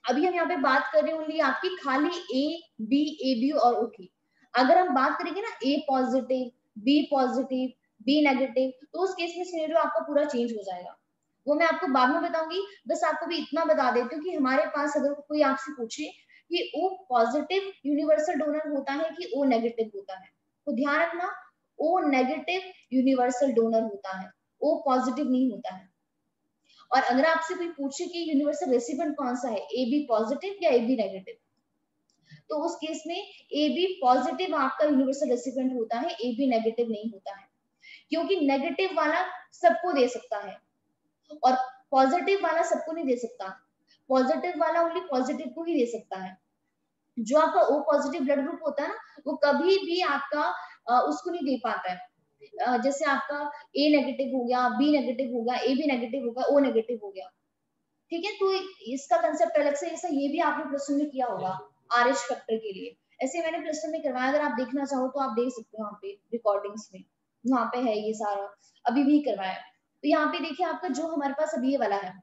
[SPEAKER 1] अभी हम यहाँ पे बात कर रहे हैं ओनली आपकी खाली ए बी और ओ की। अगर हम बात करेंगे ना A positive, B positive, B negative, तो उस केस में सिनेरियो आपका पूरा चेंज हो जाएगा। वो मैं आपको बाद में बताऊंगी, बस आपको भी इतना बता देती हूँ कि हमारे पास अगर कोई आपसे पूछे कि ओ पॉजिटिव यूनिवर्सल डोनर होता है कि ओ नेगेटिव होता है, तो ध्यान रखना ओ नेगेटिव यूनिवर्सल डोनर होता है, ओ पॉजिटिव नहीं होता है। और अगर आपसे कोई पूछे कि यूनिवर्सल रेसिपिएंट कौन सा है, ए बी पॉजिटिव या ए बी नेगेटिव, तो उस केस में ए बी पॉजिटिव आपका यूनिवर्सल रेसिपिएंट होता है, ए बी नेगेटिव नहीं होता है, क्योंकि नेगेटिव वाला सबको दे सकता है और पॉजिटिव वाला सबको नहीं दे सकता। पॉजिटिव वाला ओनली पॉजिटिव को ही दे सकता है। जो आपका ओ पॉजिटिव ब्लड ग्रुप होता है ना, वो कभी भी आपका उसको नहीं दे पाता है। जैसे आपका ए नेगेटिव हो गया, बी नेगेटिव हो गया, ए बी नेगेटिव हो गया, ओ नेगेटिव हो गया, ठीक है। तो इसका कंसेप्ट अलग से, ऐसा ये भी आपने प्लस वन में किया होगा आर एच फैक्टर के लिए, ऐसे मैंने प्लस वन में करवाया। अगर आप देखना चाहो तो आप देख सकते हो वहाँ पे रिकॉर्डिंग्स में, वहाँ पे है ये सारा, अभी भी करवाया। तो यहाँ पे देखिए आपका जो हमारे पास अभी ये वाला है,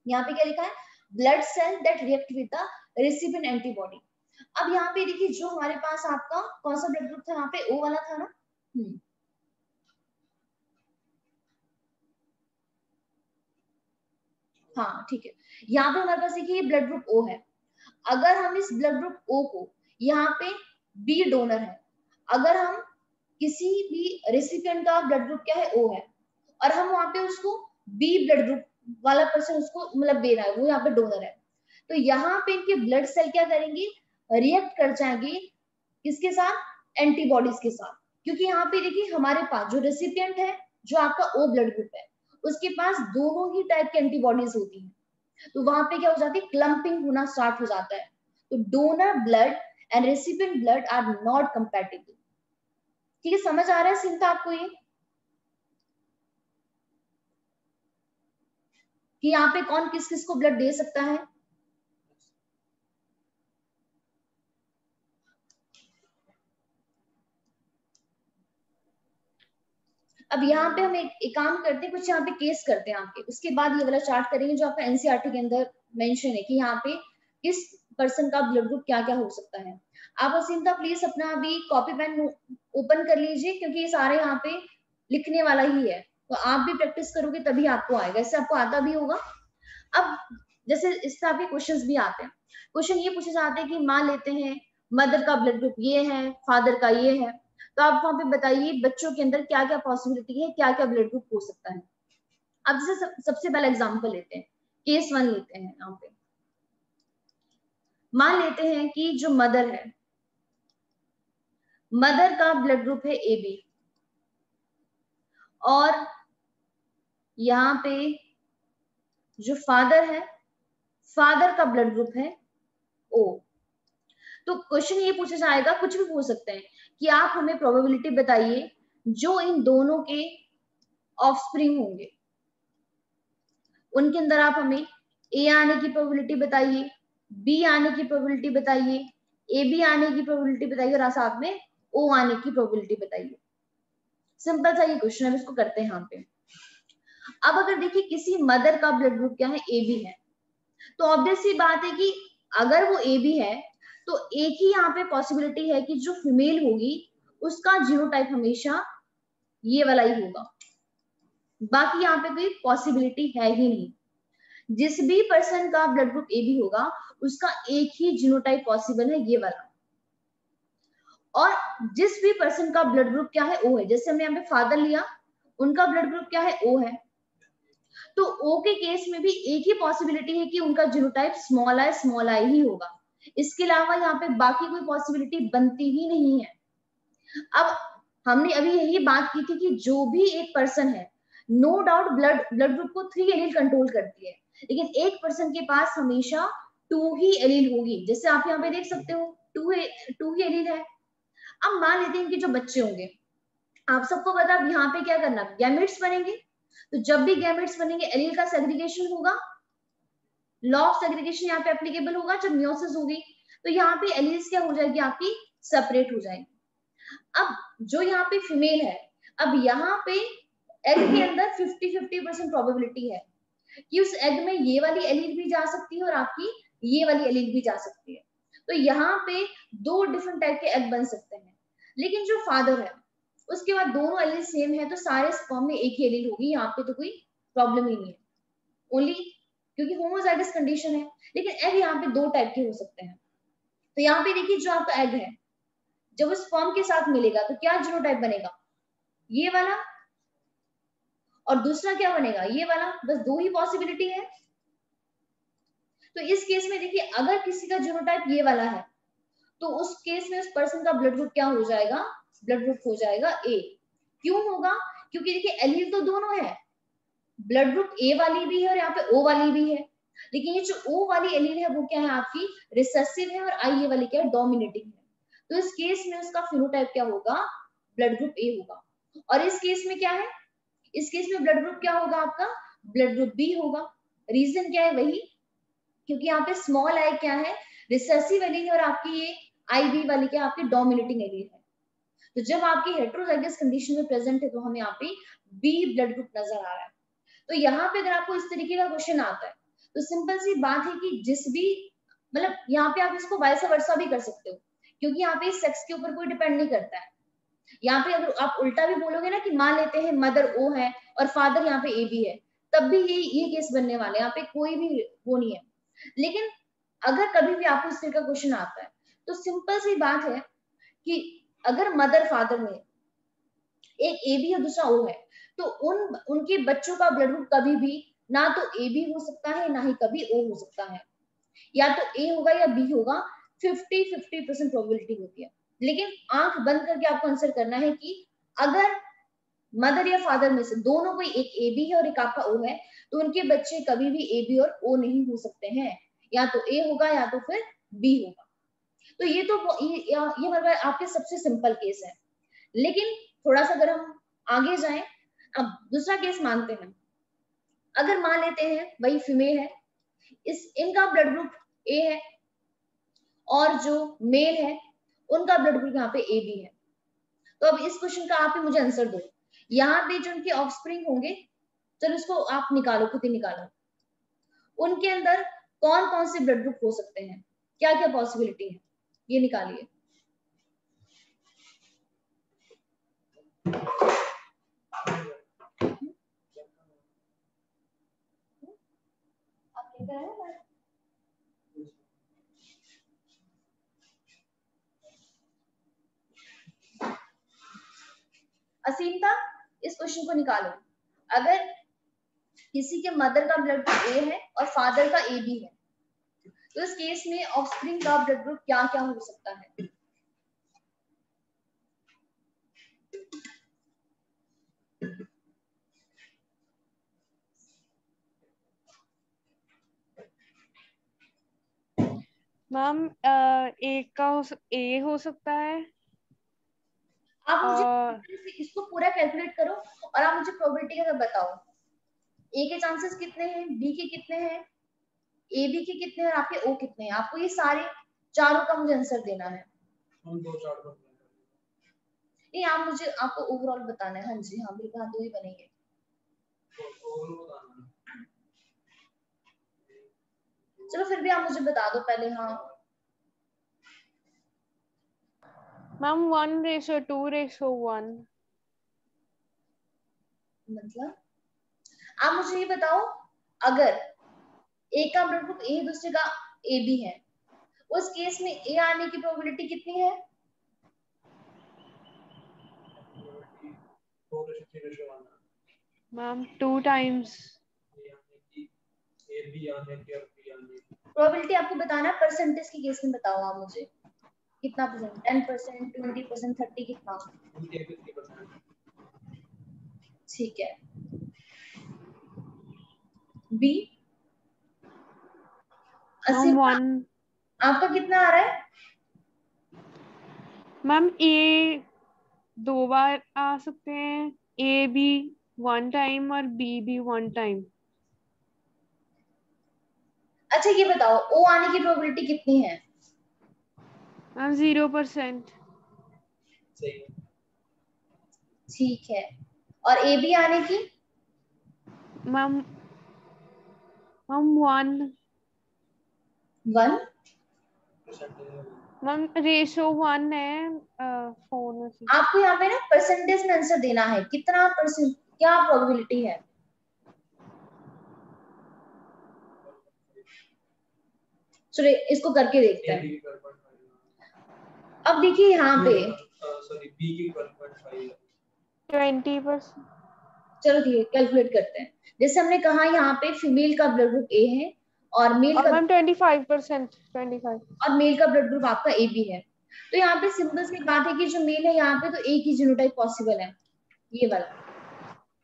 [SPEAKER 1] यहाँ पे क्या लिखा है, blood cell that react with the recipient antibody. अब यहाँ पे देखिए जो हमारे पास आपका कौन सा ब्लड ग्रुप था, यहाँ पे ओ वाला था ना। हाँ ठीक है, यहाँ पे हमारे पास देखिए ब्लड ग्रुप ओ है। अगर हम इस ब्लड ग्रुप ओ को, यहाँ पे बी डोनर है, अगर हम किसी भी रेसिपिएंट का ब्लड ग्रुप क्या है, ओ है, और हम वहां पे उसको बी ब्लड ग्रुप वाला पर्सन उसको मतलब दे रहा है, वो यहाँ पे डोनर है, तो यहाँ पे इनके ब्लड सेल क्या करेंगे, रिएक्ट कर जाएंगे किसके साथ, एंटीबॉडीज के साथ, क्योंकि यहाँ पे देखिए हमारे पास जो रेसिपिएंट है, जो आपका ओ ब्लड ग्रुप है, उसके पास दोनों ही टाइप के एंटीबॉडीज होती है, तो वहां पे क्या हो जाती है, क्लम्पिंग होना स्टार्ट हो जाता है, तो donor blood and recipient blood are not compatible. ठीक है, समझ आ रहा है सिंथा आपको ये, कि यहाँ पे कौन किस किस को ब्लड दे सकता है। अब यहाँ पे हम एक काम करते हैं, कुछ यहाँ पे केस करते हैं आपके, उसके बाद ये वाला चार्ट करेंगे जो आपका एनसीईआरटी के अंदर मेंशन है कि यहाँ पे किस पर्सन का ब्लड ग्रुप क्या क्या हो सकता है। आप असीमता प्लीज अपना अभी कॉपी पेन ओपन कर लीजिए, क्योंकि ये सारे यहाँ पे लिखने वाला ही है, तो आप भी प्रैक्टिस करोगे तभी आपको आएगा, इससे आपको आता भी होगा। अब जैसे इस तरह के क्वेश्चंस भी आते हैं, क्वेश्चन ये पूछे जाते हैं कि मान लेते हैं मदर का ब्लड ग्रुप ये है, फादर का ये है, तो आप वहां पे बताइए बच्चों के अंदर क्या क्या पॉसिबिलिटी है, क्या क्या ब्लड ग्रुप हो सकता है। अब जैसे सबसे पहला एग्जांपल लेते हैं, केस 1 लेते हैं। यहाँ पे मान लेते हैं कि जो मदर है, मदर का ब्लड ग्रुप है ए बी, और यहाँ पे जो फादर है, फादर का ब्लड ग्रुप है ओ। तो क्वेश्चन ये पूछा जाएगा, कुछ भी पूछ सकते हैं कि आप हमें प्रोबेबिलिटी बताइए जो इन दोनों के ऑफस्प्रिंग होंगे, उनके अंदर आप हमें ए आने की प्रोबेबिलिटी बताइए, बी आने की प्रोबेबिलिटी बताइए, ए बी आने की प्रोबेबिलिटी बताइए, और साथ में ओ आने की प्रोबेबिलिटी बताइए। सिंपल सा ये क्वेश्चन है, इसको करते हैं यहाँ पे। अब अगर देखिए किसी मदर का ब्लड ग्रुप क्या है, ए बी है, तो ऑब्वियस सी बात है कि अगर वो ए बी है तो एक ही यहाँ पे पॉसिबिलिटी है कि जो फीमेल होगी उसका जीनोटाइप हमेशा ये वाला ही होगा, बाकी यहाँ पे कोई पॉसिबिलिटी है ही नहीं। जिस भी पर्सन का ब्लड ग्रुप ए बी होगा उसका एक ही जीनोटाइप पॉसिबल है, ये वाला। और जिस भी पर्सन का ब्लड ग्रुप क्या है, ओ है, जैसे हमने यहाँ पे फादर लिया, उनका ब्लड ग्रुप क्या है, ओ है, तो ओ के केस में भी एक ही पॉसिबिलिटी है कि उनका जीनोटाइप स्मॉल आई ही होगा, इसके अलावा यहाँ पे बाकी कोई पॉसिबिलिटी बनती ही नहीं है। अब हमने अभी यही बात की थी कि जो भी एक पर्सन है, नो डाउट ब्लड ग्रुप को 3 एलील कंट्रोल करती है, लेकिन एक पर्सन के पास हमेशा 2 ही एलील होगी, जैसे आप यहाँ पे देख सकते हो 2 ही एलील है। अब मान लेते हैं कि जो बच्चे होंगे, आप सबको पता है यहाँ पे क्या करना, गैमेट्स बनेंगे, तो जब भी गैमेट्स बनेंगे एलील का सेग्रीगेशन होगा, लॉ ऑफ सेग्रीगेशन यहाँ पे एप्लीकेबल होगा। जब मियोसिस होगी तो यहाँ पे एलील्स क्या हो जाएगी, आपकी सेपरेट हो जाएगी। अब जो यहाँ पे फीमेल है, अब यहाँ पे एग के अंदर 50-50% प्रोबेबिलिटी है कि उस एग में ये वाली एलील भी जा सकती है और आपकी ये वाली एलील भी जा सकती है, तो यहाँ पे 2 डिफरेंट टाइप के एग बन सकते हैं। लेकिन जो फादर है उसके बाद दोनों एलील सेम है, तो सारे स्पर्म में एक ही एलील होगी, यहाँ पे तो कोई प्रॉब्लम ही नहीं है, ओनली क्योंकि होमोजाइगस कंडीशन है। लेकिन एग यहाँ पे 2 टाइप के हो सकते हैं, तो यहाँ पे देखिए जो आपका एग है जब वो स्पर्म के साथ मिलेगा तो क्या जीनोटाइप बनेगा, ये वाला, और दूसरा क्या बनेगा, ये वाला, बस 2 ही पॉसिबिलिटी है। तो इस केस में देखिए अगर किसी का जीनोटाइप ये वाला है तो उस केस में उस पर्सन का ब्लड ग्रुप क्या हो जाएगा, ब्लड ग्रुप हो जाएगा ए। क्यों होगा, क्योंकि देखिए एलील तो दोनों है, ब्लड ग्रुप ए वाली भी है और यहाँ पे ओ वाली भी है, लेकिन ये जो ओ वाली एलील है वो क्या है, आपकी रिसेसिव है, और आई ये वाली क्या है, डोमिनेटिंग है। तो इस केस में उसका फिनोटाइप क्या होगा, ब्लड ग्रुप ए होगा। और इस केस में क्या है, इस केस में ब्लड ग्रुप क्या होगा आपका, ब्लड ग्रुप बी होगा। रीजन क्या है, वही क्योंकि यहाँ पे स्मॉल आई क्या है, रिसेसिव एलील है, और आपकी ये आई बी वाली क्या है, आपकी डोमिनेटिंग एलील है। तो जब आपकी हेटेरोजाइगस कंडीशन में प्रेजेंट है तो हमें यहाँ पे बी ब्लड ग्रुप नजर आ रहा है। तो यहाँ पे अगर आपको इस तरीके का क्वेश्चन आता है तो सिंपल सी बात है कि जिस भी मतलब यहाँ पे आप इसको वाइस वर्सा भी कर सकते हो, क्योंकि यहाँ पे सेक्स के ऊपर कोई डिपेंड नहीं करता है। यहाँ पे अगर आप उल्टा भी बोलोगे ना कि मान लेते हैं मदर ओ है और फादर यहाँ पे ए बी है, तब भी ये केस बनने वाले, यहाँ पे कोई भी वो नहीं है। लेकिन अगर कभी भी आपको इस तरह का क्वेश्चन आता है तो सिंपल सी बात है कि अगर मदर फादर में एक ए बी और दूसरा ओ है तो उनके बच्चों का ब्लड ग्रुप कभी भी ना तो ए बी हो सकता है ना ही कभी ओ हो सकता है, या तो ए होगा या बी होगा, 50-50% प्रोबेबिलिटी होती है। लेकिन आंख बंद करके आपको आंसर करना है कि अगर मदर या फादर में से दोनों कोई एक ए बी है और एक आपका ओ है, तो उनके बच्चे कभी भी ए बी और ओ नहीं हो सकते हैं, या तो ए होगा या तो फिर बी होगा। तो ये हमारे आपके सबसे सिंपल केस है। लेकिन थोड़ा सा अगर हम आगे जाएं, अब दूसरा केस मानते हैं। अगर मान लेते हैं वही फीमेल है, इनका ब्लड ग्रुप ए है और जो मेल है उनका ब्लड ग्रुप यहाँ पे ए बी है। तो अब इस क्वेश्चन का आप ही मुझे आंसर दो, यहाँ पे जो उनके ऑफस्प्रिंग होंगे, चलो इसको आप निकालो, खुद ही निकालो, उनके अंदर कौन कौन से ब्लड ग्रुप हो सकते हैं, क्या क्या पॉसिबिलिटी है, ये निकालिए। असीमता, इस क्वेश्चन को निकालो। अगर किसी के मदर का ब्लड ग्रुप ए है और फादर का ए बी है, तो इस केस में ऑफस्प्रिंग का ब्लड ग्रुप क्या क्या हो सकता है?
[SPEAKER 2] मैम ए हो सकता है।
[SPEAKER 1] आप मुझे इसको पूरा कैलकुलेट करो और आप मुझे प्रोबेबिलिटी के साथ बताओ, ए के चांसेस कितने हैं, बी के कितने हैं, ए बी के कितने हैं और आपके ओ कितने हैं। आपको ये सारे चारों का मुझे आंसर देना है।
[SPEAKER 3] हम 2-4
[SPEAKER 1] नहीं, आप मुझे आपको ओवरऑल बताना है। हाँ जी, हाँ बिल्कुल, हाँ, 2 ही बनेंगे। चलो फिर भी आप मुझे बता दो पहले। हाँ
[SPEAKER 2] मैम 1:2:1।
[SPEAKER 1] मतलब आप मुझे ये बताओ, अगर ए का ब्लड ग्रुप ए दूसरे का ए बी है, उस केस में ए आने की प्रोबेबिलिटी कितनी है?
[SPEAKER 2] Ma'am 2 times.
[SPEAKER 1] प्रोबेबिलिटी आपको बताना है, परसेंटेज के केस में बताओ आप मुझे कितना परसेंट, 10%, 20%, 30, कितना? ठीक है। B
[SPEAKER 2] ma'am 1।
[SPEAKER 1] आपका कितना आ रहा है?
[SPEAKER 2] मैम ए 2 बार आ सकते हैं, ए बी 1 टाइम और बी भी 1 टाइम।
[SPEAKER 1] अच्छा ये बताओ, ओ आने की प्रोबेबिलिटी कितनी है?
[SPEAKER 2] मैम 0%।
[SPEAKER 1] ठीक है। और ए बी आने की?
[SPEAKER 2] मैम 1।
[SPEAKER 1] 1।
[SPEAKER 2] मैम रेशो 1 है फोन में से।
[SPEAKER 1] आपको यहाँ पे ना परसेंटेज में आंसर देना है, कितना परसेंट, क्या प्रोबेबिलिटी है? चलिए इसको करके देखते हैं। अब देखिए यहाँ पे
[SPEAKER 2] 20%।
[SPEAKER 1] चलो ठीक है, कैलकुलेट करते हैं। जैसे हमने कहा यहाँ पे फीमेल का ब्लड ग्रुप ए है और मेल का,
[SPEAKER 2] मैम 25%। 25।
[SPEAKER 1] और मेल का ब्लड ग्रुप आपका ए बी है। तो यहाँ पे सिंपल सी बात है कि जो मेल है यहाँ पे तो एक ही जीनोटाइप पॉसिबल है, ये वाला,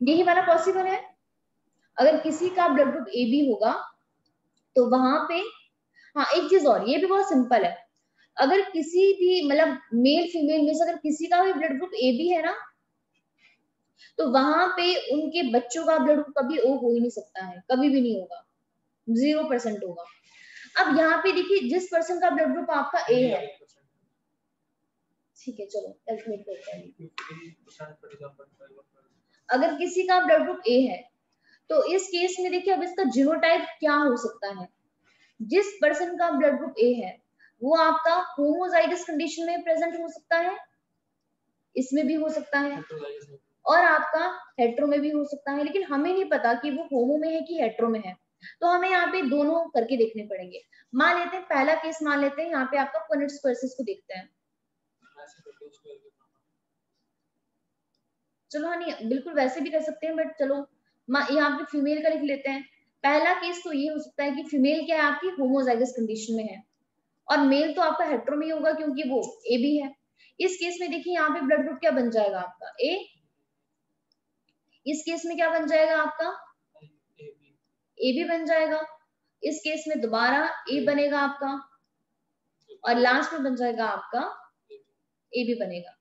[SPEAKER 1] यही वाला पॉसिबल है। अगर किसी का ब्लड ग्रुप ए बी होगा तो वहां पे, हाँ एक चीज और, ये भी बहुत सिंपल है, अगर किसी भी मतलब मेल फीमेल में से अगर किसी का भी ब्लड ग्रुप ए बी है ना, तो वहां पे उनके बच्चों का ब्लड ग्रुप कभी ओ हो ही नहीं सकता है, कभी भी नहीं होगा, 0% होगा। अब यहाँ पे देखिए, जिस पर्सन का ब्लड ग्रुप आपका ए है, ठीक है चलो कैलकुलेट करते हैं। अगर किसी का ब्लड ग्रुप ए है, तो इस केस में देखिए अब इसका जीनोटाइप क्या हो सकता है। जिस पर्सन का ब्लड ग्रुप ए है वो आपका होमोजाइगस कंडीशन में प्रेजेंट हो सकता है, इसमें भी हो सकता है, और आपका हेट्रो में भी हो सकता है, लेकिन हमें नहीं पता कि वो होमो में है कि हेट्रो में है, तो हमें यहाँ पे दोनों करके देखने पड़ेंगे। मान लेते हैं पहला केस, मान लेते हैं यहाँ पे आपका पुनेट स्क्वायर्स को देखते हैं। चलो हाँ, नहीं बिल्कुल वैसे भी कर सकते हैं, बट चलो यहाँ पे फीमेल का लिख लेते हैं। पहला केस तो ये हो सकता है कि फीमेल क्या है आपकी होमोजाइगस कंडीशन में है, और मेल तो आपका हेट्रो में ही होगा क्योंकि वो ए बी है। इस केस में देखिए यहाँ पे ब्लड ग्रुप क्या बन जाएगा आपका ए, इस केस में क्या बन जाएगा आपका ए बी बन जाएगा, इस केस में दोबारा ए बनेगा आपका, और लास्ट में बन जाएगा आपका ए बी बनेगा।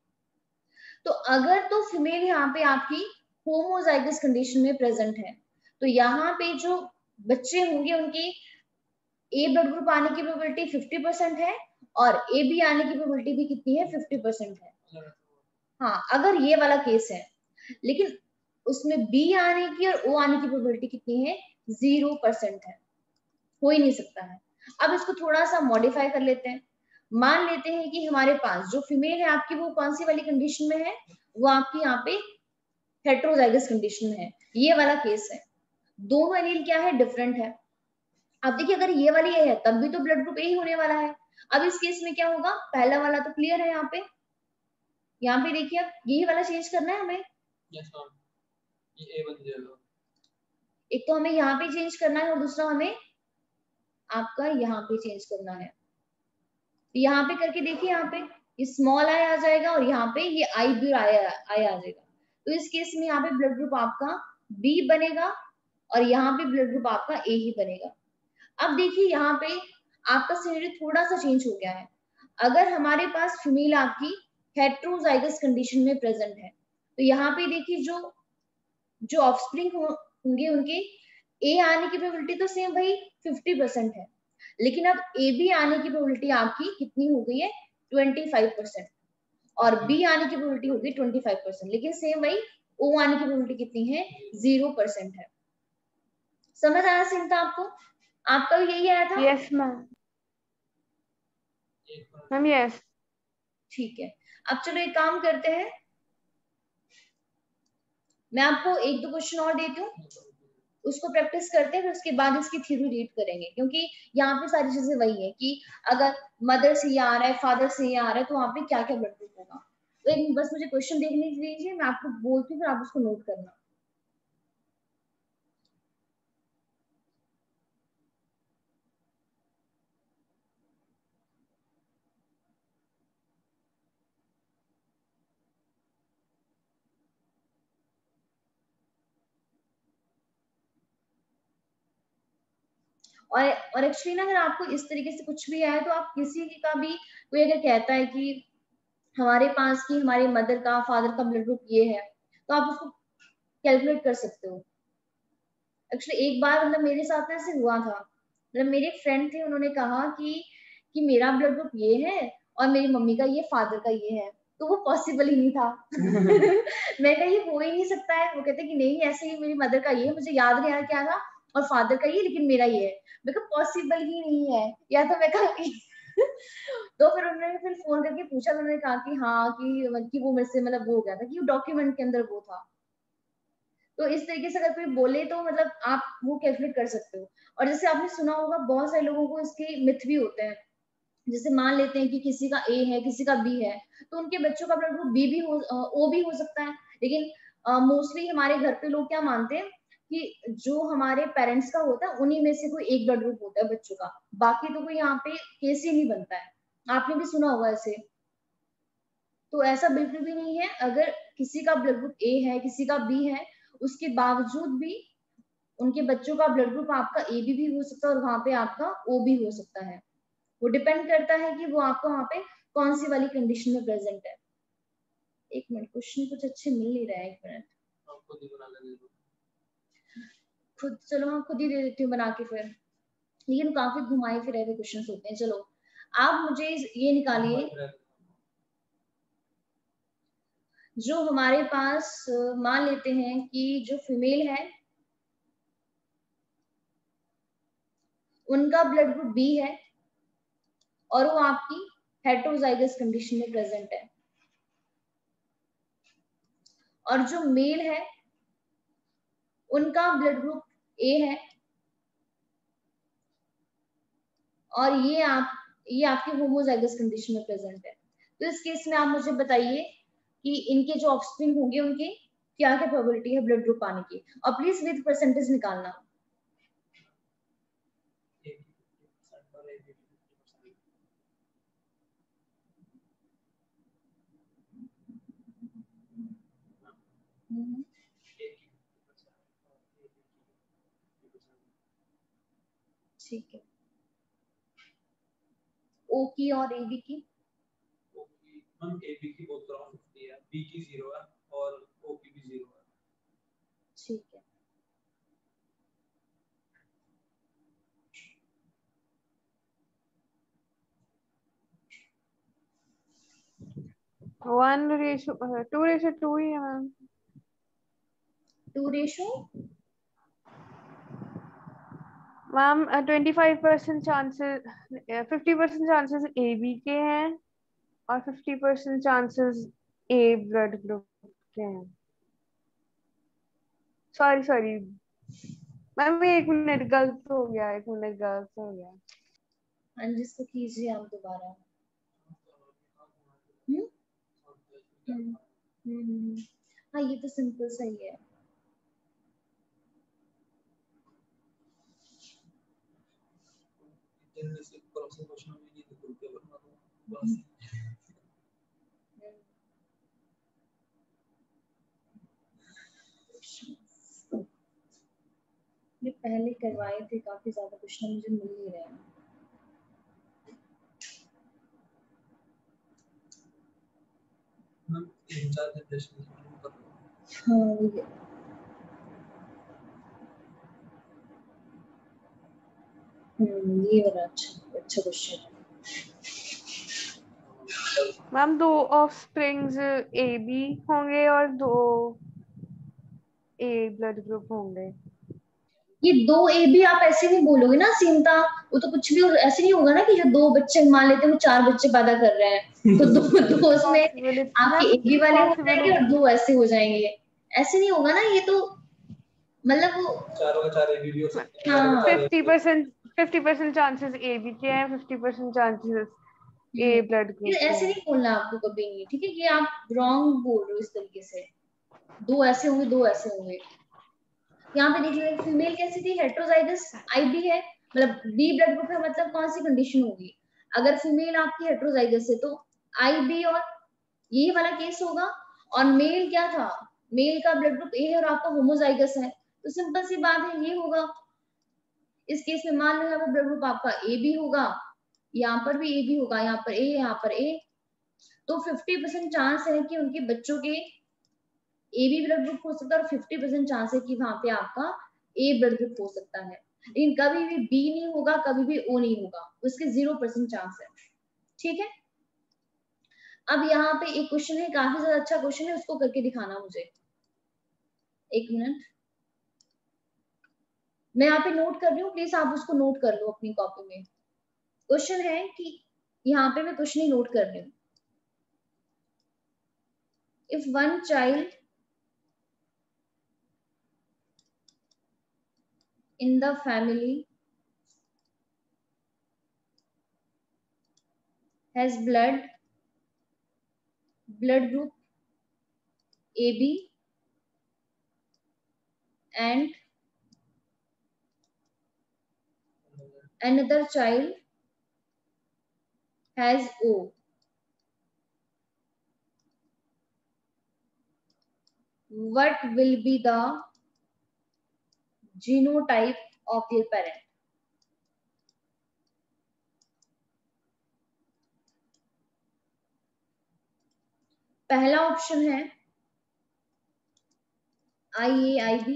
[SPEAKER 1] तो अगर तो फीमेल यहाँ पे आपकी होमोजाइगस कंडीशन में प्रेजेंट है, तो यहाँ पे जो बच्चे होंगे उनकी ए ब्लड ग्रुप आने की प्रोबेबिलिटी 50% है, और ए बी आने की प्रोबेबिलिटी भी कितनी है 50% है। हाँ, अगर ये वाला केस है, लेकिन उसमें बी आने की और ओ आने की प्रोबेबिलिटी कितनी है 0% है, हो ही नहीं सकता है। अब इसको थोड़ा सा मॉडिफाई कर लेते हैं। मान लेते हैं कि हमारे पास जो फीमेल है आपकी वो कौन सी वाली कंडीशन में है, वो आपकी यहाँ पे हेट्रोजाइगस कंडीशन में है, ये वाला केस है। दोनों एलील क्या है डिफरेंट है। अब देखिए अगर ये वाली ए है तब भी तो ब्लड ग्रुप ए ही होने वाला है। अब इस केस में क्या होगा, पहला वाला तो क्लियर है यहाँ पे, यहाँ पे देखिए अब यही वाला चेंज करना है हमें।
[SPEAKER 3] यस मैम, ये ए बन जाएगा।
[SPEAKER 1] एक तो हमें यहाँ पे चेंज करना है और दूसरा हमें आपका यहाँ पे चेंज करना है। यहाँ पे करके देखिए, यहाँ पे ये स्मॉल आई आ जाएगा और यहाँ पे ये आई भी आई आ जाएगा। तो इस केस में यहाँ पे ब्लड ग्रुप आपका बी बनेगा और यहाँ पे ब्लड ग्रुप आपका ए ही बनेगा। अब देखिए यहाँ पे आपका सिनेरियो थोड़ा सा चेंज हो गया है। अगर हमारे पास फीमेल आपकी हेट्रोजाइगस कंडीशन में प्रेजेंट है, तो यहाँ पे देखिए जो ऑफस्प्रिंग होंगे उनके ए आने की प्रोबेबिलिटी तो सेम भाई 50% है, लेकिन अब ए बी आने की प्रोबेबिलिटी आपकी कितनी हो गई है 25%, और बी आने की प्रोबेबिलिटी हो गई 25%, लेकिन सेम वही ओ आने की प्रोबेबिलिटी कितनी है 0% है। समझ आया चिंता आपको? आपका भी यही आया था?
[SPEAKER 2] Yes ma'am, ma'am yes.
[SPEAKER 1] ठीक है, अब चलो एक काम करते हैं, मैं आपको एक दो क्वेश्चन और देती हूँ, उसको प्रैक्टिस करते हैं, फिर उसके बाद इसकी थ्योरी रीड करेंगे, क्योंकि यहाँ पे सारी चीजें वही है कि अगर मदर से ये आ रहा है, फादर से ये आ रहा है, तो वहां पे क्या क्या ब्लड ग्रुप होगा। तो एक बस मुझे क्वेश्चन देखने दीजिए, मैं आपको बोलती हूँ, फिर आप उसको नोट करना। और एक्चुअली ना अगर आपको इस तरीके से कुछ भी आए, तो आप किसी का भी कोई अगर कहता है कि हमारे पास की हमारे मदर का फादर का ब्लड ग्रुप ये है, तो आप उसको कैलकुलेट कर सकते हो। एक्चुअली एक बार मतलब मेरे साथ ना ऐसे हुआ था, मतलब मेरे फ्रेंड थे, उन्होंने कहा कि मेरा ब्लड ग्रुप ये है और मेरी मम्मी का ये, फादर का ये है, तो वो पॉसिबल ही नहीं था। मैं कहा ये हो ही नहीं सकता है। वो कहते कि नहीं ऐसे ही मेरी मदर का ये, मुझे याद नहीं आ रहा क्या था, और फादर का ये, लेकिन मेरा ये है। मैं कहा पॉसिबल ही नहीं है, या तो मैं कहा तो फिर उन्होंने फिर फोन करके पूछा, तो उन्होंने कहा कि हाँ कि वो मेरे से मतलब वो हो गया था कि डॉक्यूमेंट के अंदर वो था। तो इस तरीके से अगर कोई बोले तो मतलब आप वो कैलकुलेट कर सकते हो। और जैसे आपने सुना होगा बहुत सारे लोगों को इसके मिथ भी होते हैं, जैसे मान लेते हैं कि किसी का ए है किसी का बी है, तो उनके बच्चों का ब्लड ग्रुप बी भी हो ओ भी हो सकता है। लेकिन मोस्टली हमारे घर पे लोग क्या मानते हैं कि जो हमारे पेरेंट्स का होता है उन्हीं में से कोई एक ब्लड ग्रुप होता है बच्चों का, बाकी तो कोई यहाँ पे केस ही नहीं बनता है। आपने भी सुना होगा ऐसे। तो ऐसा बिल्कुल भी नहीं है, अगर किसी का ब्लड ग्रुप ए है किसी का बी है, उसके बावजूद भी उनके बच्चों का ब्लड ग्रुप आपका ए बी हो सकता है और वहां पे आपका ओ भी हो सकता है। वो डिपेंड करता है कि वो आपको वहां पे कौन सी वाली कंडीशन में प्रेजेंट है। एक मिनट, क्वेश्चन कुछ अच्छे मिल नहीं रहा है, एक मिनट खुद, चलो मैं खुद ही दे देती हूँ बना के फिर, लेकिन काफी घुमाए फिरे हुए क्वेश्चन होते हैं। चलो आप मुझे ये निकालिए, जो हमारे पास मान लेते हैं कि जो फीमेल है उनका ब्लड ग्रुप बी है और वो आपकी हेट्रोजाइगस कंडीशन में प्रेजेंट है, और जो मेल है उनका ब्लड ग्रुप ए है और ये आपकी होमोजाइगस कंडीशन में प्रेजेंट है। तो इस केस में आप मुझे बताइए कि इनके जो ऑफस्प्रिंग होंगे उनके क्या क्या प्रोबेबिलिटी है ब्लड ग्रुप पाने की, और प्लीज विद परसेंटेज निकालना। ठीक है, ओ की और ए बी की?
[SPEAKER 3] हम ए बी की बोल रहा हूँ 50 है, बी की 0 है और ओ की भी 0 है।
[SPEAKER 1] ठीक है,
[SPEAKER 2] वन रेशो 2:2 ही है ma'am.
[SPEAKER 1] 2 ratio
[SPEAKER 2] ma'am 25% chances 50% chances A B के हैं और 50% चांसेस ए ब्लड ग्रुप के हैं। सॉरी सॉरी मैम, 1 मिनट गलत हो गया, 1 मिनट गलत हो गया।
[SPEAKER 1] हाँ जिसको कीजिए आप दोबारा। हम्म हम्म हाँ ये तो सिंपल सही है।
[SPEAKER 3] इनमें से क्रॉस क्वेश्चन में नहीं निकलते वरना तो बस
[SPEAKER 1] ये पहले करवाए थे, काफी ज्यादा क्वेश्चन मुझे मिल नहीं रहे हैं।
[SPEAKER 3] हम 3-4 दिन टेस्ट में कर रहे हैं।
[SPEAKER 1] हाँ ये वाला अच्छा अच्छा क्वेश्चन है।
[SPEAKER 2] मैम 2 ऑफस्प्रिंग्स ए बी होंगे और 2 ए ब्लड ग्रुप होंगे।
[SPEAKER 1] ये 2 ए भी आप ऐसे नहीं बोलोगे ना सीमता, वो तो कुछ भी ऐसे नहीं होगा ना कि जो 2 बच्चे मान लेते हैं वो 4 बच्चे पैदा कर रहे हैं तो दो उसमें आपके ए बी वाले हो जाएंगे और 2 ऐसे हो जाएंगे, ऐसे नहीं होगा ना ये तो, मतलब वो
[SPEAKER 3] 4 का 4 ए बी हो सकते हैं, 4 का
[SPEAKER 1] हाँ
[SPEAKER 3] 4 A B
[SPEAKER 2] 50% chances A B के हैं, 50% चांसेस ए ब्लड
[SPEAKER 1] ये
[SPEAKER 2] ग्रुप के
[SPEAKER 1] ऐसे
[SPEAKER 2] हैं।
[SPEAKER 1] नहीं बोलना आपको कभी नहीं, ठीक है, ये आप रॉन्ग बोल रहे हो इस तरीके से, 2 ऐसे होंगे 2 ऐसे होंगे। यहाँ पे देख लीजिए फीमेल कैसी थी, हेट्रोजाइगस आईबी है, मतलब बी ब्लड ग्रुप है, मतलब कौन सी कंडीशन होगी, अगर फीमेल आपकी हेट्रोजाइगस है तो आईबी और ये वाला केस होगा, और मेल क्या था, मेल का ब्लड ग्रुप ए है और आपका होमोजाइगस है, तो सिंपल सी बात है ये होगा। इस केस में मान लो वो ब्लड ग्रुप आपका ए बी होगा, यहाँ पर भी ए बी होगा, यहाँ पर ए यहाँ पर ए, तो 50% चांस है कि उनके बच्चों के ए बी ब्लड ग्रुप हो सकता है और 50% चांस है कि वहां पे आपका ए ब्लड ग्रुप हो सकता है, लेकिन कभी भी बी नहीं होगा, कभी भी ओ नहीं होगा, उसके 0% चांस है। ठीक है, अब यहाँ पे एक क्वेश्चन है, काफी ज्यादा अच्छा क्वेश्चन है, उसको करके दिखाना मुझे, 1 मिनट मैं यहाँ पे नोट कर रही हूँ, प्लीज आप उसको नोट कर लो अपनी कॉपी में। क्वेश्चन है कि यहाँ पे मैं कुछ नहीं नोट कर रही हूँ, if one child in the family has blood group AB and another child has O, what will be the genotype of their parent? पहला ऑप्शन है IAIB,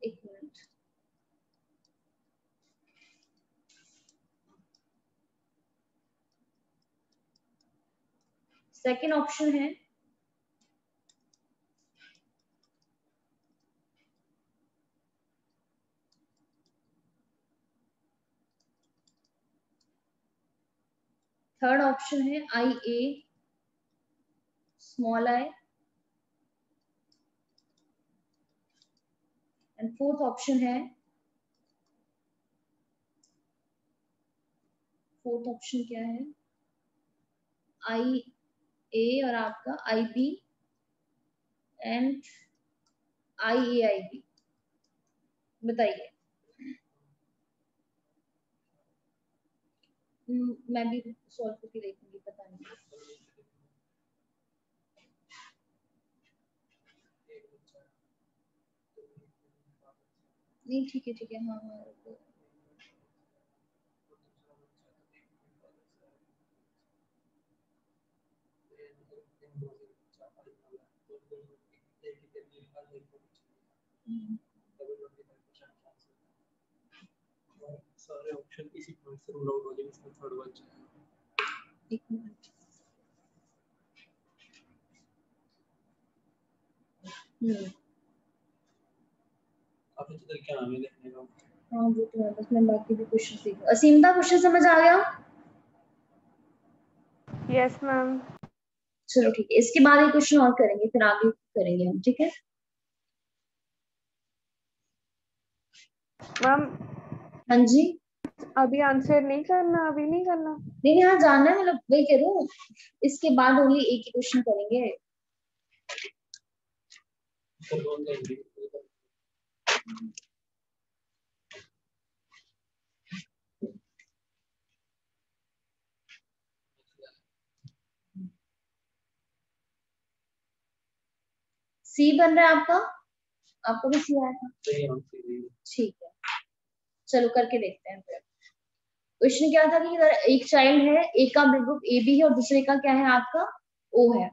[SPEAKER 1] एक मिनट, सेकेंड ऑप्शन है थर्ड ऑप्शन है IA small I and fourth option है, fourth option क्या है, IA और आपका IB एंड IAIB, बताइए। मैं भी सॉल्व करके देखूंगी, पता नहीं। नहीं ठीक है, हाँ हाँ
[SPEAKER 3] सारे ऑप्शन इसी पॉइंट से रूल आउट हो जाएंगे, इसमें थर्ड वन जाएगा।
[SPEAKER 1] एक मिनट।
[SPEAKER 3] काफी अच्छे तरीके नाम है लिखने का।
[SPEAKER 1] हाँ वो तो है, बस मैं बाकी भी क्वेश्चन सीख। असीमता क्वेश्चन समझ आ गया?
[SPEAKER 2] Yes ma'am.
[SPEAKER 1] चलो ठीक है, इसके बाद एक क्वेश्चन और करेंगे, फिर आगे करेंगे हम, ठीक है
[SPEAKER 2] मैम?
[SPEAKER 1] हाँ जी।
[SPEAKER 2] अभी आंसर नहीं करना, अभी नहीं करना?
[SPEAKER 1] नहीं यहाँ जानना है, मतलब वही कह रहा हूँ, इसके बाद ओनली एक ही क्वेश्चन करेंगे। सी बन रहा है आपका? आपको भी सी आया था? ठीक है, चलो करके देखते हैं फिर। क्वेश्चन क्या था कि अगर एक चाइल्ड है, एक का ब्लड ग्रुप AB है और दूसरे का क्या है आपका O है,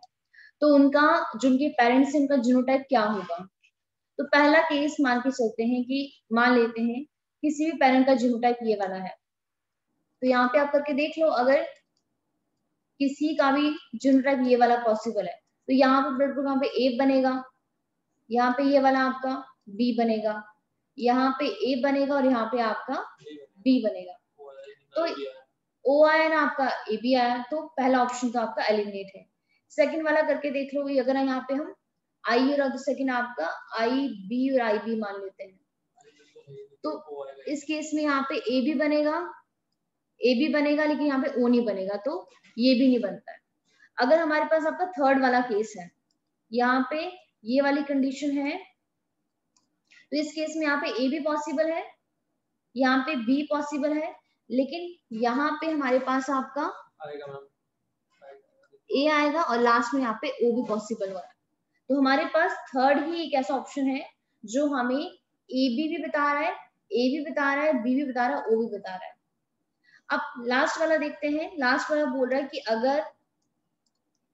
[SPEAKER 1] तो उनका जो उनके पेरेंट्स है उनका जीनोटाइप क्या होगा। तो पहला केस मान के चलते हैं कि मान लेते हैं किसी भी पेरेंट का जीनोटाइप ये वाला है, तो यहाँ पे आप करके देख लो, अगर किसी का भी जीनोटाइप ये वाला पॉसिबल है, तो यहाँ पे ब्लड ग्रुप यहाँ पे A बनेगा, यहाँ पे ये वाला आपका B बनेगा, यहाँ पे A बनेगा और यहाँ पे आपका B बनेगा। तो O आया ना आपका, AB आया, तो पहला ऑप्शन तो आपका एलिमिनेट है। सेकंड वाला करके देख लो, अगर यहाँ पे हम I और सेकंड आपका IB और IB मान लेते हैं, तो इस केस में यहाँ पे AB बनेगा, AB बनेगा, लेकिन यहाँ पे O नहीं बनेगा, तो ये भी नहीं बनता है। अगर हमारे पास आपका थर्ड वाला केस है, यहाँ पे ये वाली कंडीशन है, तो इस केस में यहाँ पे A भी पॉसिबल है, यहाँ पे B पॉसिबल है, लेकिन यहाँ पे हमारे पास आपका A आएगा और लास्ट में यहाँ पे O भी पॉसिबल हो रहा है। तो हमारे पास थर्ड ही एक ऐसा ऑप्शन है जो हमें AB भी बता रहा है, A भी बता रहा है, B भी बता रहा है, O भी बता रहा है। अब लास्ट वाला देखते हैं। लास्ट वाला बोल रहा है कि अगर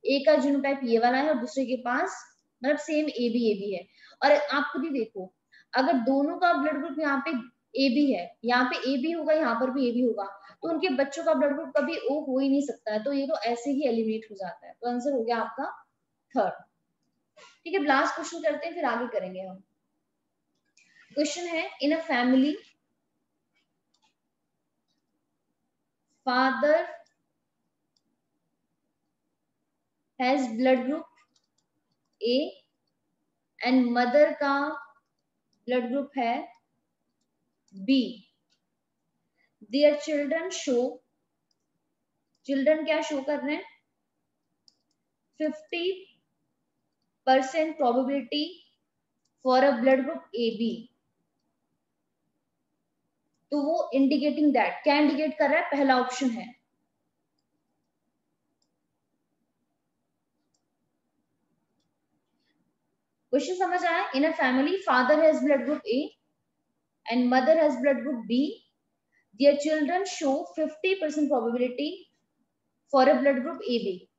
[SPEAKER 1] A का जीनोटाइप ये वाला है और दूसरे के पास मतलब सेम AB है, और आप खुद ही देखो, अगर दोनों का ब्लड ग्रुप यहाँ पे AB है, यहाँ पे AB होगा, यहाँ पर भी AB होगा, तो उनके बच्चों का ब्लड ग्रुप कभी O हो ही नहीं सकता है, तो ये तो ऐसे ही एलिमिनेट हो जाता है। तो आंसर हो गया आपका थर्ड। ठीक है, लास्ट क्वेश्चन करते हैं, फिर आगे करेंगे हम। क्वेश्चन है, in a family father has blood group A and mother का ब्लड ग्रुप है B। Their children show, children क्या शो कर रहे हैं, 50% probability for a blood group AB। तो वो इंडिकेटिंग दैट, क्या इंडिकेट कर रहा है, पहला ऑप्शन है। क्वेश्चन समझ आया? In a family father has blood group A and mother has blood group B. Their children show 50% probability for a blood group AB,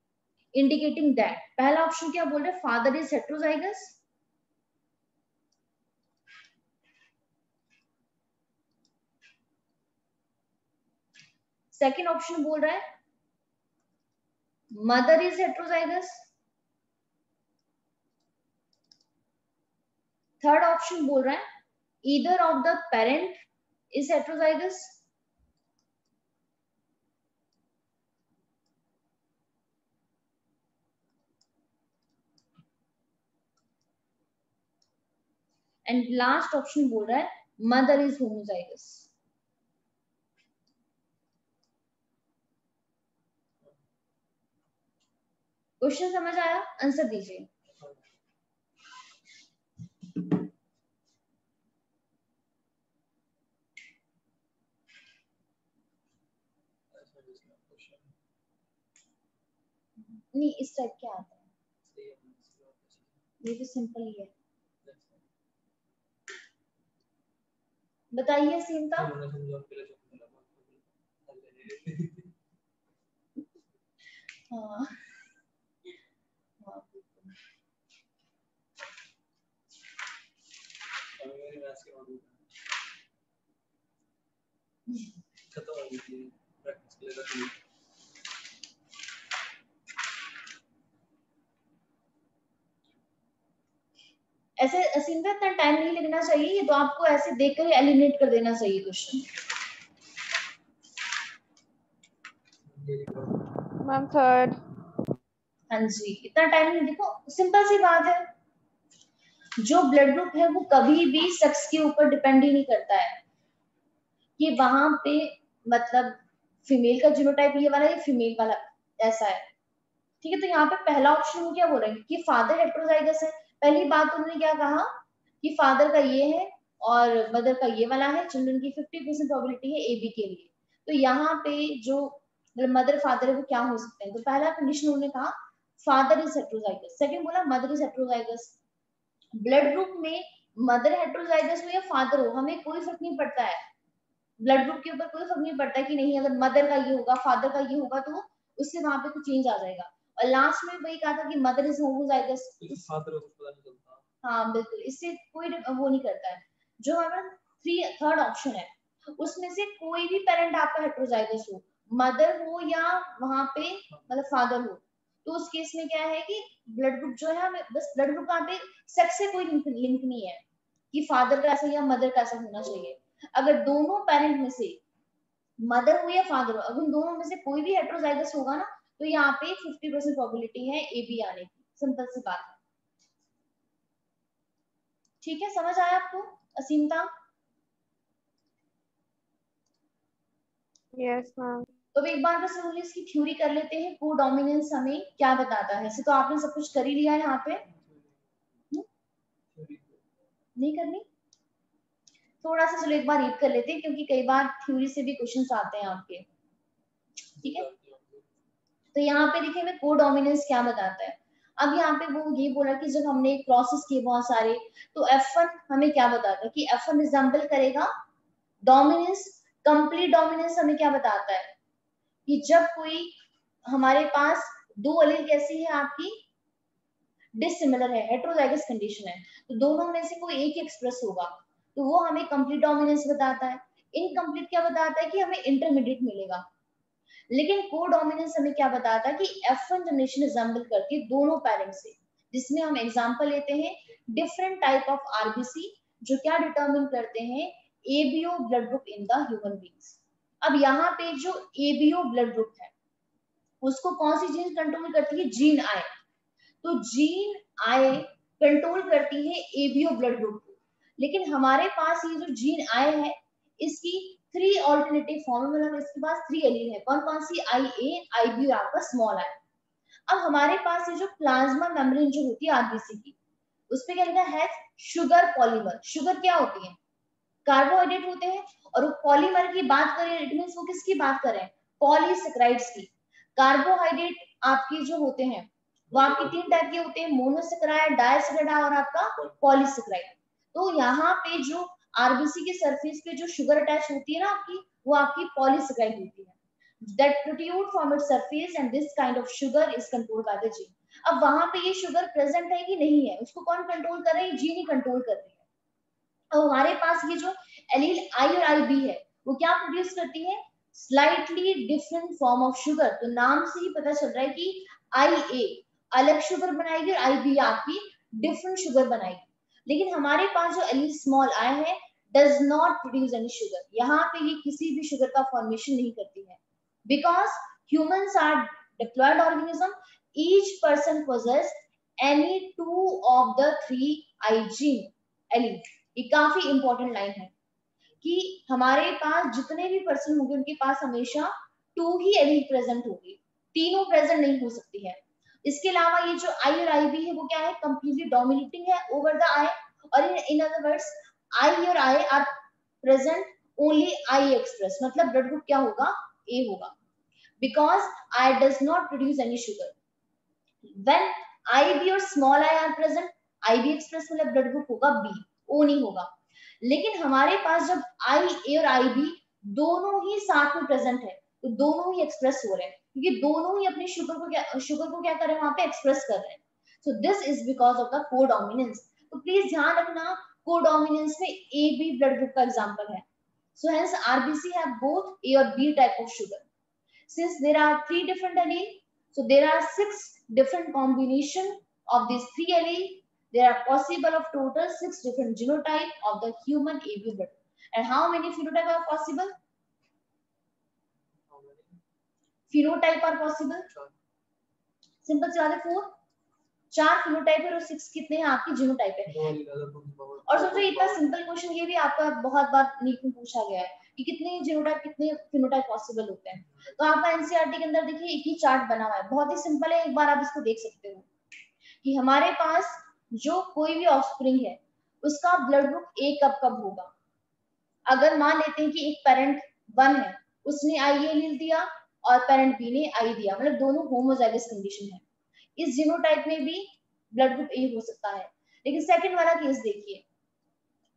[SPEAKER 1] indicating that पहला ऑप्शन क्या बोल रहे हैं, father is heterozygous, second option बोल रहा है mother is heterozygous, third option बोल रहा है either of the parent is heterozygous, and last option बोल रहा है मदर इज होमोजाइगस। क्वेश्चन समझ आया? आंसर दीजिए। नहीं, इस टाइप क्या आता है? ये तो सिंपल ही है। बताइए सीमता। हाँ ऐसे सीमता इतना टाइम नहीं लगना चाहिए, ये तो आपको ऐसे देखकर ही एलिमिनेट कर देना चाहिए क्वेश्चन।
[SPEAKER 2] Ma'am third.
[SPEAKER 1] हाँ जी, इतना टाइम नहीं, देखो सिंपल सी बात है, जो ब्लड ग्रुप है वो कभी भी सेक्स के ऊपर डिपेंड ही नहीं करता है कि वहां पे मतलब फीमेल का जीनोटाइप ये वाला या फीमेल वाला ऐसा है। ठीक है, तो यहाँ पे पहला ऑप्शन वो क्या बोल रहे हैं कि फादर हेट्रोजाइगस है। पहली बात उन्होंने क्या कहा कि फादर का ये है और मदर का ये वाला है, चिल्ड्रन की 50% प्रोबेबिलिटी है एबी के लिए। तो यहाँ पे जो मदर फादर है वो क्या हो सकते हैं, तो पहला कंडीशन उन्होंने कहा फादर इज हेट्रोजाइगस। सेकंड बोला mother is heterozygous. Blood group में मदर हेट्रोजाइगस हो या फादर हो हमें कोई फर्क नहीं पड़ता है, ब्लड ग्रुप के ऊपर कोई फर्क नहीं पड़ता कि नहीं अगर मदर का ये होगा फादर का ये होगा तो उससे वहां पे कुछ चेंज आ जाएगा। और लास्ट में वही कहा था कि मदर इज होमोजाइगस। हाँ बिल्कुल, इससे कोई वो नहीं करता है। जो हमारा थर्ड ऑप्शन है उसमें से कोई भी पेरेंट आपका हेट्रोजाइगस हो, मदर हो या वहां पे मतलब फादर हो, तो उस केस में क्या है कि ब्लड ग्रुप जो है हमें बस ब्लड ग्रुप का पे सेक्स से कोई लिंक नहीं है कि फादर का ऐसा या मदर का ऐसा होना चाहिए। अगर दोनों पेरेंट में से मदर हो या फादर हो, अगर उन दोनों में से कोई भी हेट्रोजाइगस होगा ना तो यहाँ पे 50% प्रोबेबिलिटी है ए बी आने की। सिंपल सी बात है। ठीक है, समझ आया आपको असीमता?
[SPEAKER 2] Yes ma'am.
[SPEAKER 1] तो एक बार बस हम इसकी थ्योरी कर लेते हैं, को डोमिनेंस हमें क्या बताता है। ऐसे तो आपने सब कुछ कर ही लिया है यहाँ पे, नहीं करनी? थोड़ा सा चलो एक बार रीड कर लेते हैं क्योंकि कई बार थ्योरी से भी क्वेश्चंस आते हैं आपके। ठीक है, तो यहाँ पे देखिए हमें को डोमिनेंस क्या बताता है। अब यहाँ पे वो ये बोला कि जब हमने प्रोसेस किए बहुत सारे, तो F1 हमें क्या बताता है कि F1 रिजेंबल करेगा डोमिनेंस। कंप्लीट डोमिनेंस हमें क्या बताता है कि जब कोई हमारे पास दो एलील कैसी है आपकी डिसिमिलर है, हेट्रोजाइगस कंडीशन है, तो दोनों में से कोई एक ही एक्सप्रेस होगा, तो वो हमें कंप्लीट डोमिनेंस बताता है। इनकम्प्लीट क्या बताता है कि हमें इंटरमीडिएट मिलेगा। लेकिन को डोमिनेंस हमें क्या बताता है कि F1 जनरेशन रिजेंबल करती है दोनों पेरेंट्स से, जिसमें हम एग्जांपल लेते हैं डिफरेंट टाइप ऑफ आरबीसी जो क्या डिटरमिन करते हैं ABO blood group in the human beings. अब यहाँ पे जो एबीओ ब्लड ग्रुप है उसको कौन सी जीन कंट्रोल करती है, जीन आई। तो जीन आई कंट्रोल करती है एबीओ ब्लड ग्रुप को। लेकिन हमारे पास ये जो जीन आई है इसकी 3 ऑल्टरनेटिव फॉर्म, मतलब इसके पास 3 एलील है। कौन कौन सी, आई ए, आई बी और आपका स्मॉल आई। अब हमारे पास ये जो प्लाज्मा मेम्ब्रेन जो होती है आरबीसी की, उस पे क्या लिखा है, शुगर पॉलीमर। शुगर क्या होती है, कार्बोहाइड्रेट होते हैं। और वो पॉलीमर की बात करें इट मींस वो किसकी बात करें, पॉलीसेकेराइड्स की। कार्बोहाइड्रेट आपके जो होते हैं वो आपके 3 टाइप के होते हैं, मोनोसेकेराइड, डाइसेकेराइड और आपका पॉलीसेकेराइड। तो यहाँ पे जो आरबीसी के सरफेस पे जो शुगर अटैच होती है ना आपकी, वो आपकी पॉलीसेकेराइड होती है that protrude from its surface and this kind of sugar is controlled by the gene। अब वहां पे ये शुगर प्रेजेंट है कि नहीं है उसको कौन कंट्रोल कर रहे हैं, जीन ही कंट्रोल कर रही है। अब हमारे पास ये जो एलील आई और आई बी है वो क्या प्रोड्यूस करती है, slightly different form of sugar. तो नाम से ही पता चल रहा है कि आई ए अलग शुगर बनाएगी और आई बी आपकी डिफरेंट शुगर बनाएगी। लेकिन हमारे पास जो एलील स्मॉल आई है does not produce any sugar, यहाँ पे ये किसी भी शुगर का फॉर्मेशन नहीं करती है। Because humans are diploid organism, each person possess any 2 of the 3 I gene allele. ये काफी इंपॉर्टेंट लाइन है कि हमारे पास जितने भी पर्सन होंगे उनके पास हमेशा 2 ही एलील प्रेजेंट होगी, तीनों प्रेजेंट नहीं हो सकती है। इसके अलावा ये जो आई और आई बी है वो क्या है, कंप्लीटली डोमिनेटिंग है ओवर द आई, और इन अदर वर्ड्स आई और I are present only I express, मतलब ब्लड ग्रुप क्या होगा, ए होगा, because I does not produce any sugar. When I B और small I are present, I B express मतलब blood group होगा B, O नहीं होगा। लेकिन हमारे पास जब आई ए और आई बी दोनों ही साथ में प्रेजेंट है, तो दोनों ही एक्सप्रेस हो रहे हैं, क्योंकि दोनों ही अपने शुगर को क्या कर रहे हैं, वहां पे एक्सप्रेस कर रहे हैं। So this is because of the codominance. तो प्लीज ध्यान रखना, कोडोमिनेंस में ए बी ब्लड ग्रुप का एग्जांपल है। So hence RBC have both A और B type of sugar. Since there are 3 different allele, so there are 6 different combination of these 3 allele. There are possible of total 6 different genotype of the human ABO blood. And how many phenotype are possible? Phenotype are possible. Simple से आगे 4, 4 phenotype है और 6 कितने हैं आपकी genotype है। और सोचो इतना सिंपल क्वेश्चन ये भी आपका बहुत बार नीट में पूछा गया है कि कितने जीनोटाइप कितने फिनोटाइप पॉसिबल होते हैं। तो आपका एनसीईआरटी के अंदर देखिए एक ही चार्ट बना हुआ है, बहुत ही सिंपल है, एक बार आप इसको देख सकते हो कि हमारे पास जो कोई भी ऑफस्प्रिंग है उसका ब्लड ग्रुप ए कब कब होगा। अगर मान लेते हैं कि एक पेरेंट 1 है, उसने आई एलील दिया और पेरेंट बी ने आई दिया, मतलब दोनों होमोजाइगस कंडीशन है, इस जीनोटाइप में भी ब्लड ग्रुप ए हो सकता है। लेकिन सेकंड वाला केस देखिए,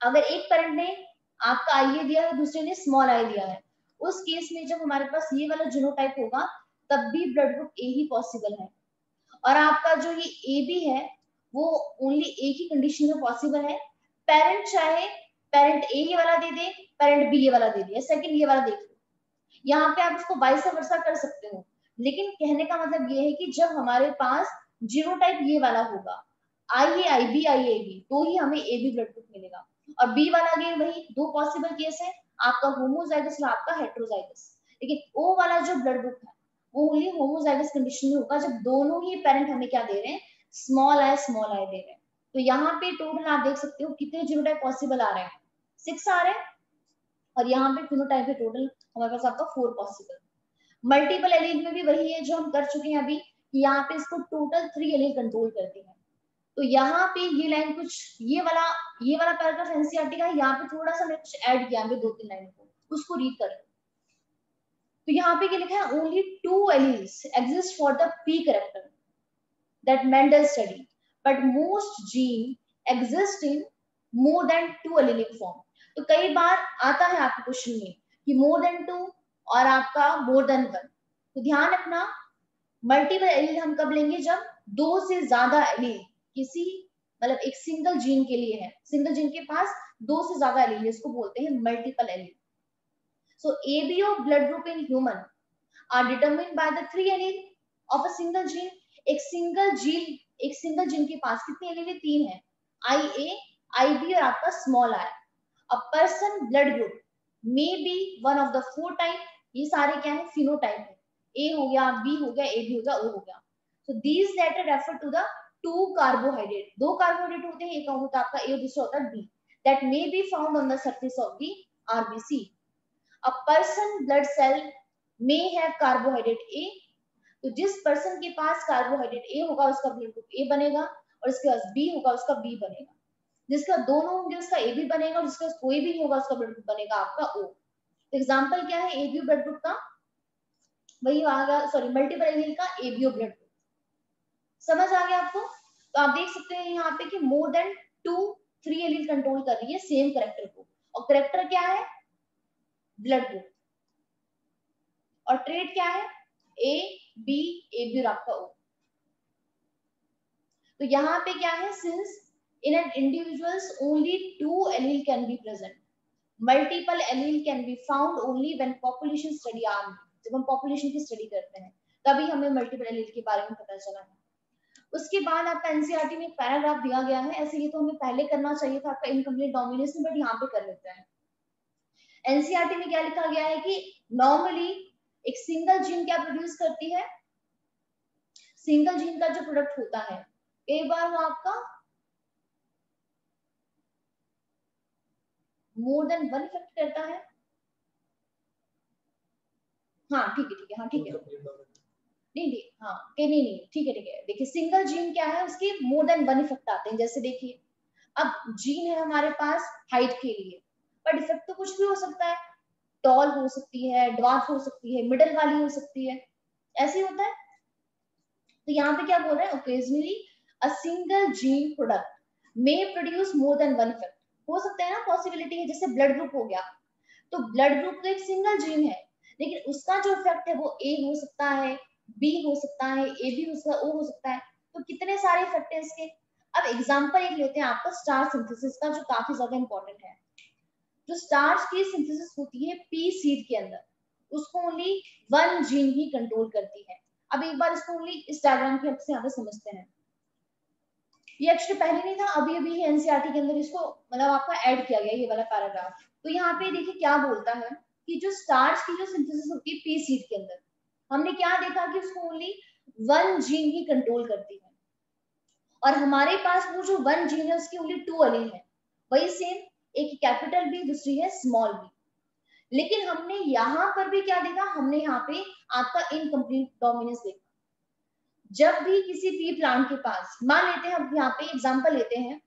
[SPEAKER 1] अगर एक पेरेंट ने आपका आई ए दिया है, दूसरे ने स्मॉल आई दिया है, उस केस में जब हमारे पास ये वाला जीनोटाइप होगा तब भी blood group A he possible है। और आपका जो ये ए बी है वो ओनली एक ही कंडीशन में पॉसिबल है, पेरेंट चाहे पेरेंट ए ये वाला दे दे, पेरेंट बी ये वाला दे दे, सेकंड ये वाला देख लो, यहाँ पे आप इसको वाइस वर्सा कर सकते हो। लेकिन कहने का मतलब ये है कि जब हमारे पास जीनोटाइप ये वाला होगा, आई ए आई बी आई ए बी, तो ही हमें ए बी ब्लड ग्रुप मिलेगा। और बी वाला अगेन वही दो पॉसिबल केस है, आपका होमोजाइगस और आपका हेट्रोजाइगस। लेकिन ओ वाला जो ब्लड ग्रुप है वो ओनली होमोजाइगस कंडीशन में होगा जब दोनों ही पेरेंट हमें क्या दे रहे हैं, स्मॉल आई दे रहे हैं। तो यहाँ पे टोटल आप देख सकते हो कितने जीनोटाइप पॉसिबल आ रहे हैं, 6 आ रहे हैं, और यहाँ पे फिनोटाइप के टोटल हमारे पास आपका 4 पॉसिबल। मल्टीपल एलील में भी वही है जो हम कर चुके हैं अभी, कि यहाँ पे इसको टोटल 3 एलील कंट्रोल करती है। तो यहाँ पे ये लाइन कुछ ये वाला पैराग्राफ एनसीईआरटी का है, यहाँ पे थोड़ा सा मैंने कुछ ऐड किया है 2-3 लाइन को, उसको रीड कर। तो यहाँ पे क्या लिखा है, only 2 alleles exist for the P character that Mendel study, but most gene exist in more than 2 allelic form. तो कई बार आता है आपके क्वेश्चन में कि मोर देन 2 और आपका मोर देन 1। तो ध्यान रखना, मल्टीपल एलील हम कब लेंगे, जब 2 से ज्यादा एलील किसी मतलब एक सिंगल जीन के लिए है, सिंगल जीन के पास 2 से ज्यादा एलील, इसको बोलते हैं multiple allele. So ABO blood group in human are determined by the 3 allele of a single gene. एक सिंगल जीन के पास कितने एलील, 3 है, IA, IB और आपका small I. A person blood group may be one of the 4 type, ये सारे क्या है, फिनोटाइप है, ए हो गया, बी हो गया, ए बी हो गया, ओ हो गया। So these letter refer to the 2 carbohydrate, 2 carbohydrate होते हैं, एक होता है आपका ए और दूसरा होता है B, that may be found on the surface of the RBC. A person blood cell may have carbohydrate A, तो जिस पर्सन के पास कार्बोहाइड्रेट ए होगा उसका ब्लड ग्रुप ए बनेगा, और इसके पास बी होगा उसका बी बनेगा, जिसका दोनों होंगे उसका ए बी बनेगा, और जिसका कोई भी नहीं होगा उसका ब्लड ग्रुप बनेगा आपका ओ। एग्जांपल क्या है एबीओ ब्लड ग्रुप का, वही आ गया, सॉरी मल्टीपल एलील का एबीओ ब्लड ग्रुप। समझ आ गया आपको? तो आप देख सकते हैं यहाँ पे कि मोर देन 2-3 एलील कंट्रोल कर रही है सेम करेक्टर को, और करेक्टर क्या है, ब्लड ग्रुप, और ट्रेड क्या है, ए बी ए बी और आपका ओ। तो यहाँ पे क्या है, since in an individuals only 2 allele can be present, multiple allele can be found only when population study are, जब हम पॉपुलेशन की स्टडी करते हैं तभी हमें मल्टीपल एलील के बारे में पता चला है। उसके बाद आपका एनसीईआरटी में एक पैराग्राफ दिया गया है, ऐसे ये तो हमें पहले करना चाहिए था आपका इनकम्प्लीट डोमिनेंस में, बट यहाँ पे कर लेते हैं। एनसीईआरटी में क्या लिखा गया है कि नॉर्मली एक सिंगल जीन क्या प्रोड्यूस करती है, सिंगल जीन का जो प्रोडक्ट होता है एक बार वो आपका मोर देन 1 इफेक्ट करता है। हाँ ठीक है, हाँ ठीक है, नहीं, हाँ नहीं, ठीक है देखिए सिंगल जीन क्या है, उसके मोर देन वन इफेक्ट आते हैं। जैसे देखिए अब जीन है हमारे पास हाइट के लिए, बट इफेक्ट तो कुछ भी हो सकता है, टॉल हो सकती है, ड्वार्फ हो सकती है, मिडल वाली हो सकती है, ऐसे ही होता है। तो यहाँ पे क्या बोल रहे हैं, occasionally a single gene product may produce more than one effect. हो सकता है ना, पॉसिबिलिटी है, जैसे ब्लड ग्रुप हो गया, तो ब्लड ग्रुप तो एक सिंगल जीन है, लेकिन उसका जो इफेक्ट है वो ए हो सकता है, बी हो सकता है, ए बी हो सकता है, ओ हो सकता है। तो कितने सारे इफेक्ट है इसके। अब एग्जांपल एक लेते हैं आपका स्टार्च सिंथेसिस का, जो काफी ज्यादा इंपॉर्टेंट है। जो स्टार्च की सिंथेसिस होती है पी सीड के अंदर, उसको ओनली वन जीन ही कंट्रोल करती है। अब एक बार इसको ओनली इस डायग्राम की हेल्प से यहाँ पे समझते हैं। ये एक्चुअली पहले नहीं था, अभी अभी एनसीईआरटी के अंदर इसको मतलब आपका ऐड किया गया ये वाला पैराग्राफ। तो यहाँ पे देखिए क्या बोलता है कि जो स्टार्च की जो सिंथेसिस होती है पी सीड के अंदर, हमने क्या देखा कि उसको ओनली वन जीन ही कंट्रोल करती है, और हमारे पास वो जो वन जीन है उसकी ओनली टू एलील है, वही सेम, एक कैपिटल बी, दूसरी है स्मॉल बी। लेकिन हमने यहाँ पर भी क्या देखा, हमने यहाँ पे आपका इनकम्प्लीट डोमिनेंस देखा। जब भी किसी पी प्लांट के पास, मान लेते हैं हम यहाँ पे एग्जांपल लेते हैं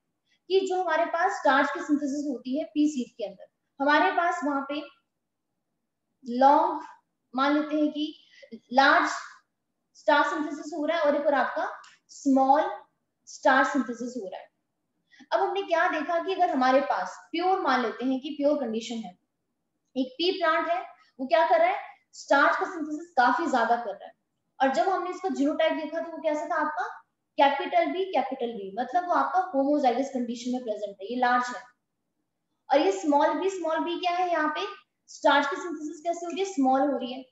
[SPEAKER 1] कि जो हमारे पास स्टार्च की सिंथेसिस होती है पी सीड के अंदर, हमारे पास वहां पे लॉन्ग, मान लेते हैं कि लार्ज स्टार सिंथेसिस हो रहा है और एक और आपका स्मॉल स्टार सिंथेसिस हो रहा है। अब हमने क्या देखा कि अगर हमारे पास प्योर, मान लेते हैं कि प्योर कंडीशन है, एक पी प्लांट है, वो क्या कर रहा है, स्टार्च का सिंथेसिस काफी ज्यादा कर रहा है, और जब हमने इसका जीनोटाइप देखा तो वो कैसा था आपका कैपिटल बी, मतलब वो आपका होमोजाइगस कंडीशन में प्रेजेंट है, ये लार्ज है। और ये स्मॉल बी क्या है, यहाँ पे स्टार्च की सिंथेसिस कैसे हो रही है, स्मॉल हो रही है।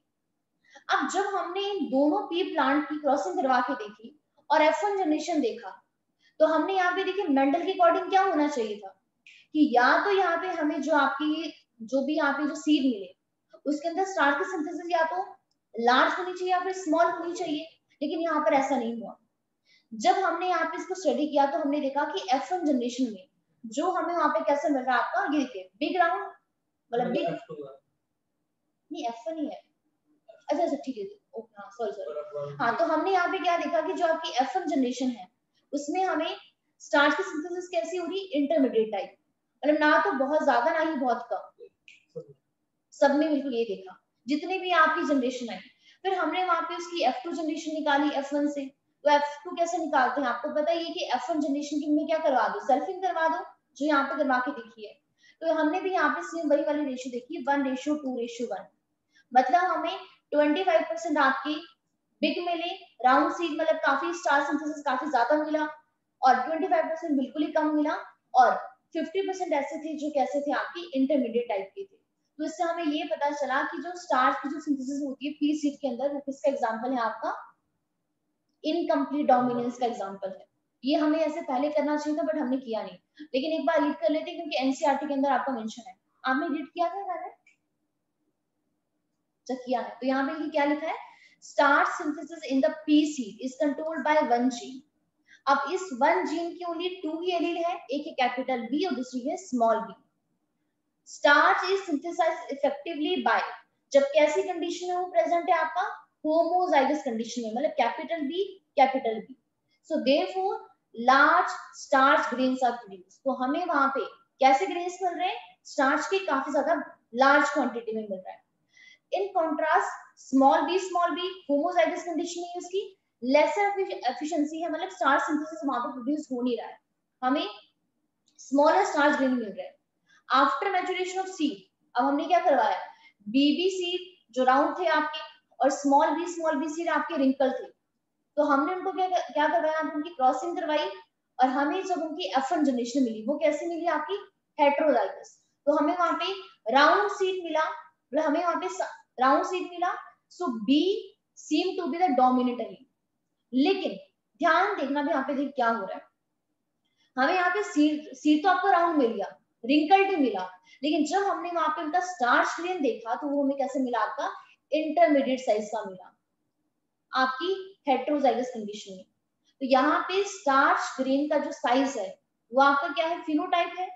[SPEAKER 1] अब जब हमने इन दोनों पी प्लांट की क्रॉसिंग करवा के देखी और F1 जनरेशन देखा, तो हमने यहाँ पे देखिए मेंडल के अकॉर्डिंग क्या होना चाहिए था कि या तो यहाँ पे हमें जो आपकी जो भी यहाँ पे जो सीड मिले उसके अंदर स्टार्च की सिंथेसिस या तो लार्ज होनी चाहिए या फिर स्मॉल होनी चाहिए, लेकिन यहाँ पर ऐसा नहीं हुआ। जब हमने यहाँ पे इसको स्टडी किया तो हमने देखा कि F1 जनरेशन में जो हमें वहां पे कैसे मिल रहा है आपका, ये देखिए बिग राउंड, मतलब बिग नहीं F1 ही है, अच्छा ठीक है, हाँ सॉरी, हाँ तो हमने यहाँ पे क्या देखा कि जो आपकी F1 जनरेशन है उसमें हमें स्टार्च की सिंथेसिस कैसी हो रही, इंटरमीडिएट टाइप, मतलब ना तो बहुत ज्यादा ना ही बहुत कम, सब में बिल्कुल ये देखा जितने भी आपकी जनरेशन आई। फिर हमने वहां पे उसकी F2 जनरेशन निकाली F1 से, तो F2 कैसे निकालते हैं आपको पता ही है कि F1 जनरेशन की में क्या करवा दो, सल्फिंग करवा दो, जो यहाँ पे करवा के देखी है। तो हमने भी यहाँ पे सेम वही वाली रेशियो देखी, 1:2:1, मतलब हमें 25% आपकी बिग मिले, राउंड सीड मतलब काफी स्टार सिंथेसिस काफी ज्यादा मिला, और 25% बिल्कुल ही कम मिला, और 50% ऐसे थे जो कैसे थे आपकी इंटरमीडिएट टाइप के थे। तो इससे हमें ये पता चला कि जो स्टार्च की जो सिंथेसिस होती है पी सीड के अंदर, वो किसका एग्जांपल है आपका, इनकम्प्लीट डोमिनेंस का एग्जांपल है। ये हमें ऐसे पहले करना चाहिए था बट हमने किया नहीं, लेकिन एक बार रीड कर लेते हैं क्योंकि एनसीईआरटी के अंदर आपका मेंशन है। आपने रीड किया था मैंने किया है, तो यहाँ पे क्या लिखा है, starch synthesis in the pea seed is controlled by one gene. अब इस वन जीन की ओनली टू ही एलील है, एक है कैपिटल बी और दूसरी है small B. Starch is synthesized effectively by, जब कैसी कंडीशन में वो प्रेजेंट है आपका, होमोजाइगस कंडीशन में, मतलब capital B, so therefore large starch grains are produced. तो हमें वहां पे कैसे ग्रेन्स मिल रहे हैं, स्टार्च के काफी ज्यादा लार्ज क्वांटिटी में मिल रहा है। In contrast small B homozygous condition है उसकी, लेसर एफिशिएंसी है, मतलब स्टार्च सिंथेसिस वहां पे प्रोड्यूस हो नहीं रहा है, हमें स्मॉलर स्टार्च ग्रेन मिल रहा है। आफ्टर मैचुरेशन ऑफ सीड, अब हमने क्या करवाया, बीबी सीड जो राउंड थे आपके और स्मॉल बी सीड आपके रिंकल थे, तो हमने उनको क्या करवाया, उनकी क्रॉसिंग करवाई, और हमें जब उनकी F1 जनरेशन मिली वो कैसे मिली आपकी, हेटेरोजाइगस। तो हमें वहां पे राउंड सीड मिला, मतलब हमें वहां पे राउंड सीड मिला, so B seem to be the dominant allele. लेकिन ध्यान देखना भी यहाँ पे क्या हो रहा है, हमें यहाँ पे सीड तो आपको राउंड मिल गया, रिंकल्ड भी मिला, लेकिन जब हमने वहां पे उनका स्टार्च ग्रेन देखा तो वो हमें कैसे मिला, आपका इंटरमीडिएट साइज का मिला आपकी हेटेरोजाइगस कंडीशन में। तो यहाँ पे स्टार्च ग्रेन का जो साइज है वो आपका क्या है, फिनोटाइप है।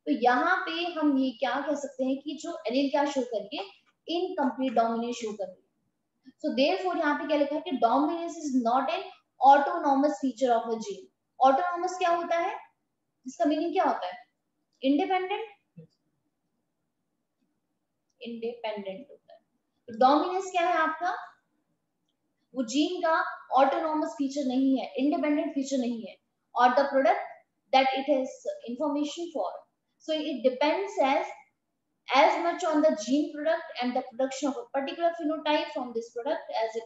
[SPEAKER 1] तो यहाँ पे हम ये क्या कह सकते हैं कि जो एलील क्या शो करिए, इनकम्प्लीट डोमिनेंस शो करिए। सो देयरफॉर यहाँ पे क्या लिखा है कि dominance is not an autonomous feature of a gene. Autonomous क्या होता है, इसका मीनिंग क्या होता है? इंडिपेंडेंट, इंडिपेंडेंट होता है। तो डोमिनेंस क्या है आपका, वो जीन का ऑटोनॉमस फीचर नहीं है, इंडिपेंडेंट फीचर नहीं है, और the product that it has information for, so it depends as much on the gene product and the production of a particular phenotype from this product as it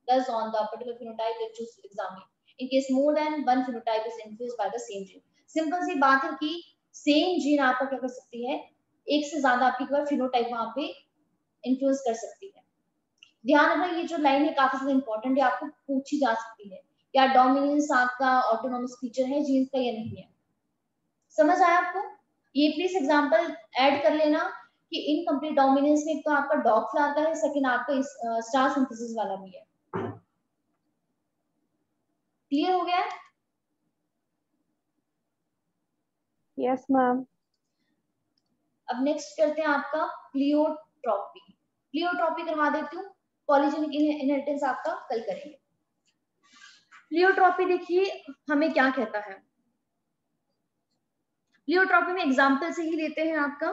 [SPEAKER 1] does on the particular phenotype that choose examine. In case more than one phenotype is influenced by the same gene. Simple सी बात है कि same gene आपका क्या कर सकती है, एक से ज्यादा आपकी फिनोटाइप वहां पे इन्फ्लुएंस कर सकती है। ध्यान रखना ये जो लाइन है काफी ज्यादा इंपॉर्टेंट है, आपको पूछी जा सकती है क्या डोमिनेंस आपका ऑटोनॉमस फीचर है जीन्स का या नहीं है। समझ आया आपको? ये प्लीज एग्जांपल ऐड कर लेना कि इनकम्प्लीट डोमिनेंस में तो आपका डॉग फ्लावर का है, सेकंड आपका स्टार सिंथेसिस वाला भी है। क्लियर हो गया?
[SPEAKER 2] Yes ma'am.
[SPEAKER 1] अब नेक्स्ट करते हैं आपका प्लियोट्रॉपी। प्लियोट्रॉपी करवा देती हूँ, पॉलीजेनिक इनहेरिटेंस आपका कल करेंगे। प्लियोट्रॉपी देखिए हमें क्या कहता है, प्लियोट्रॉपी में एग्जाम्पल से ही लेते हैं आपका,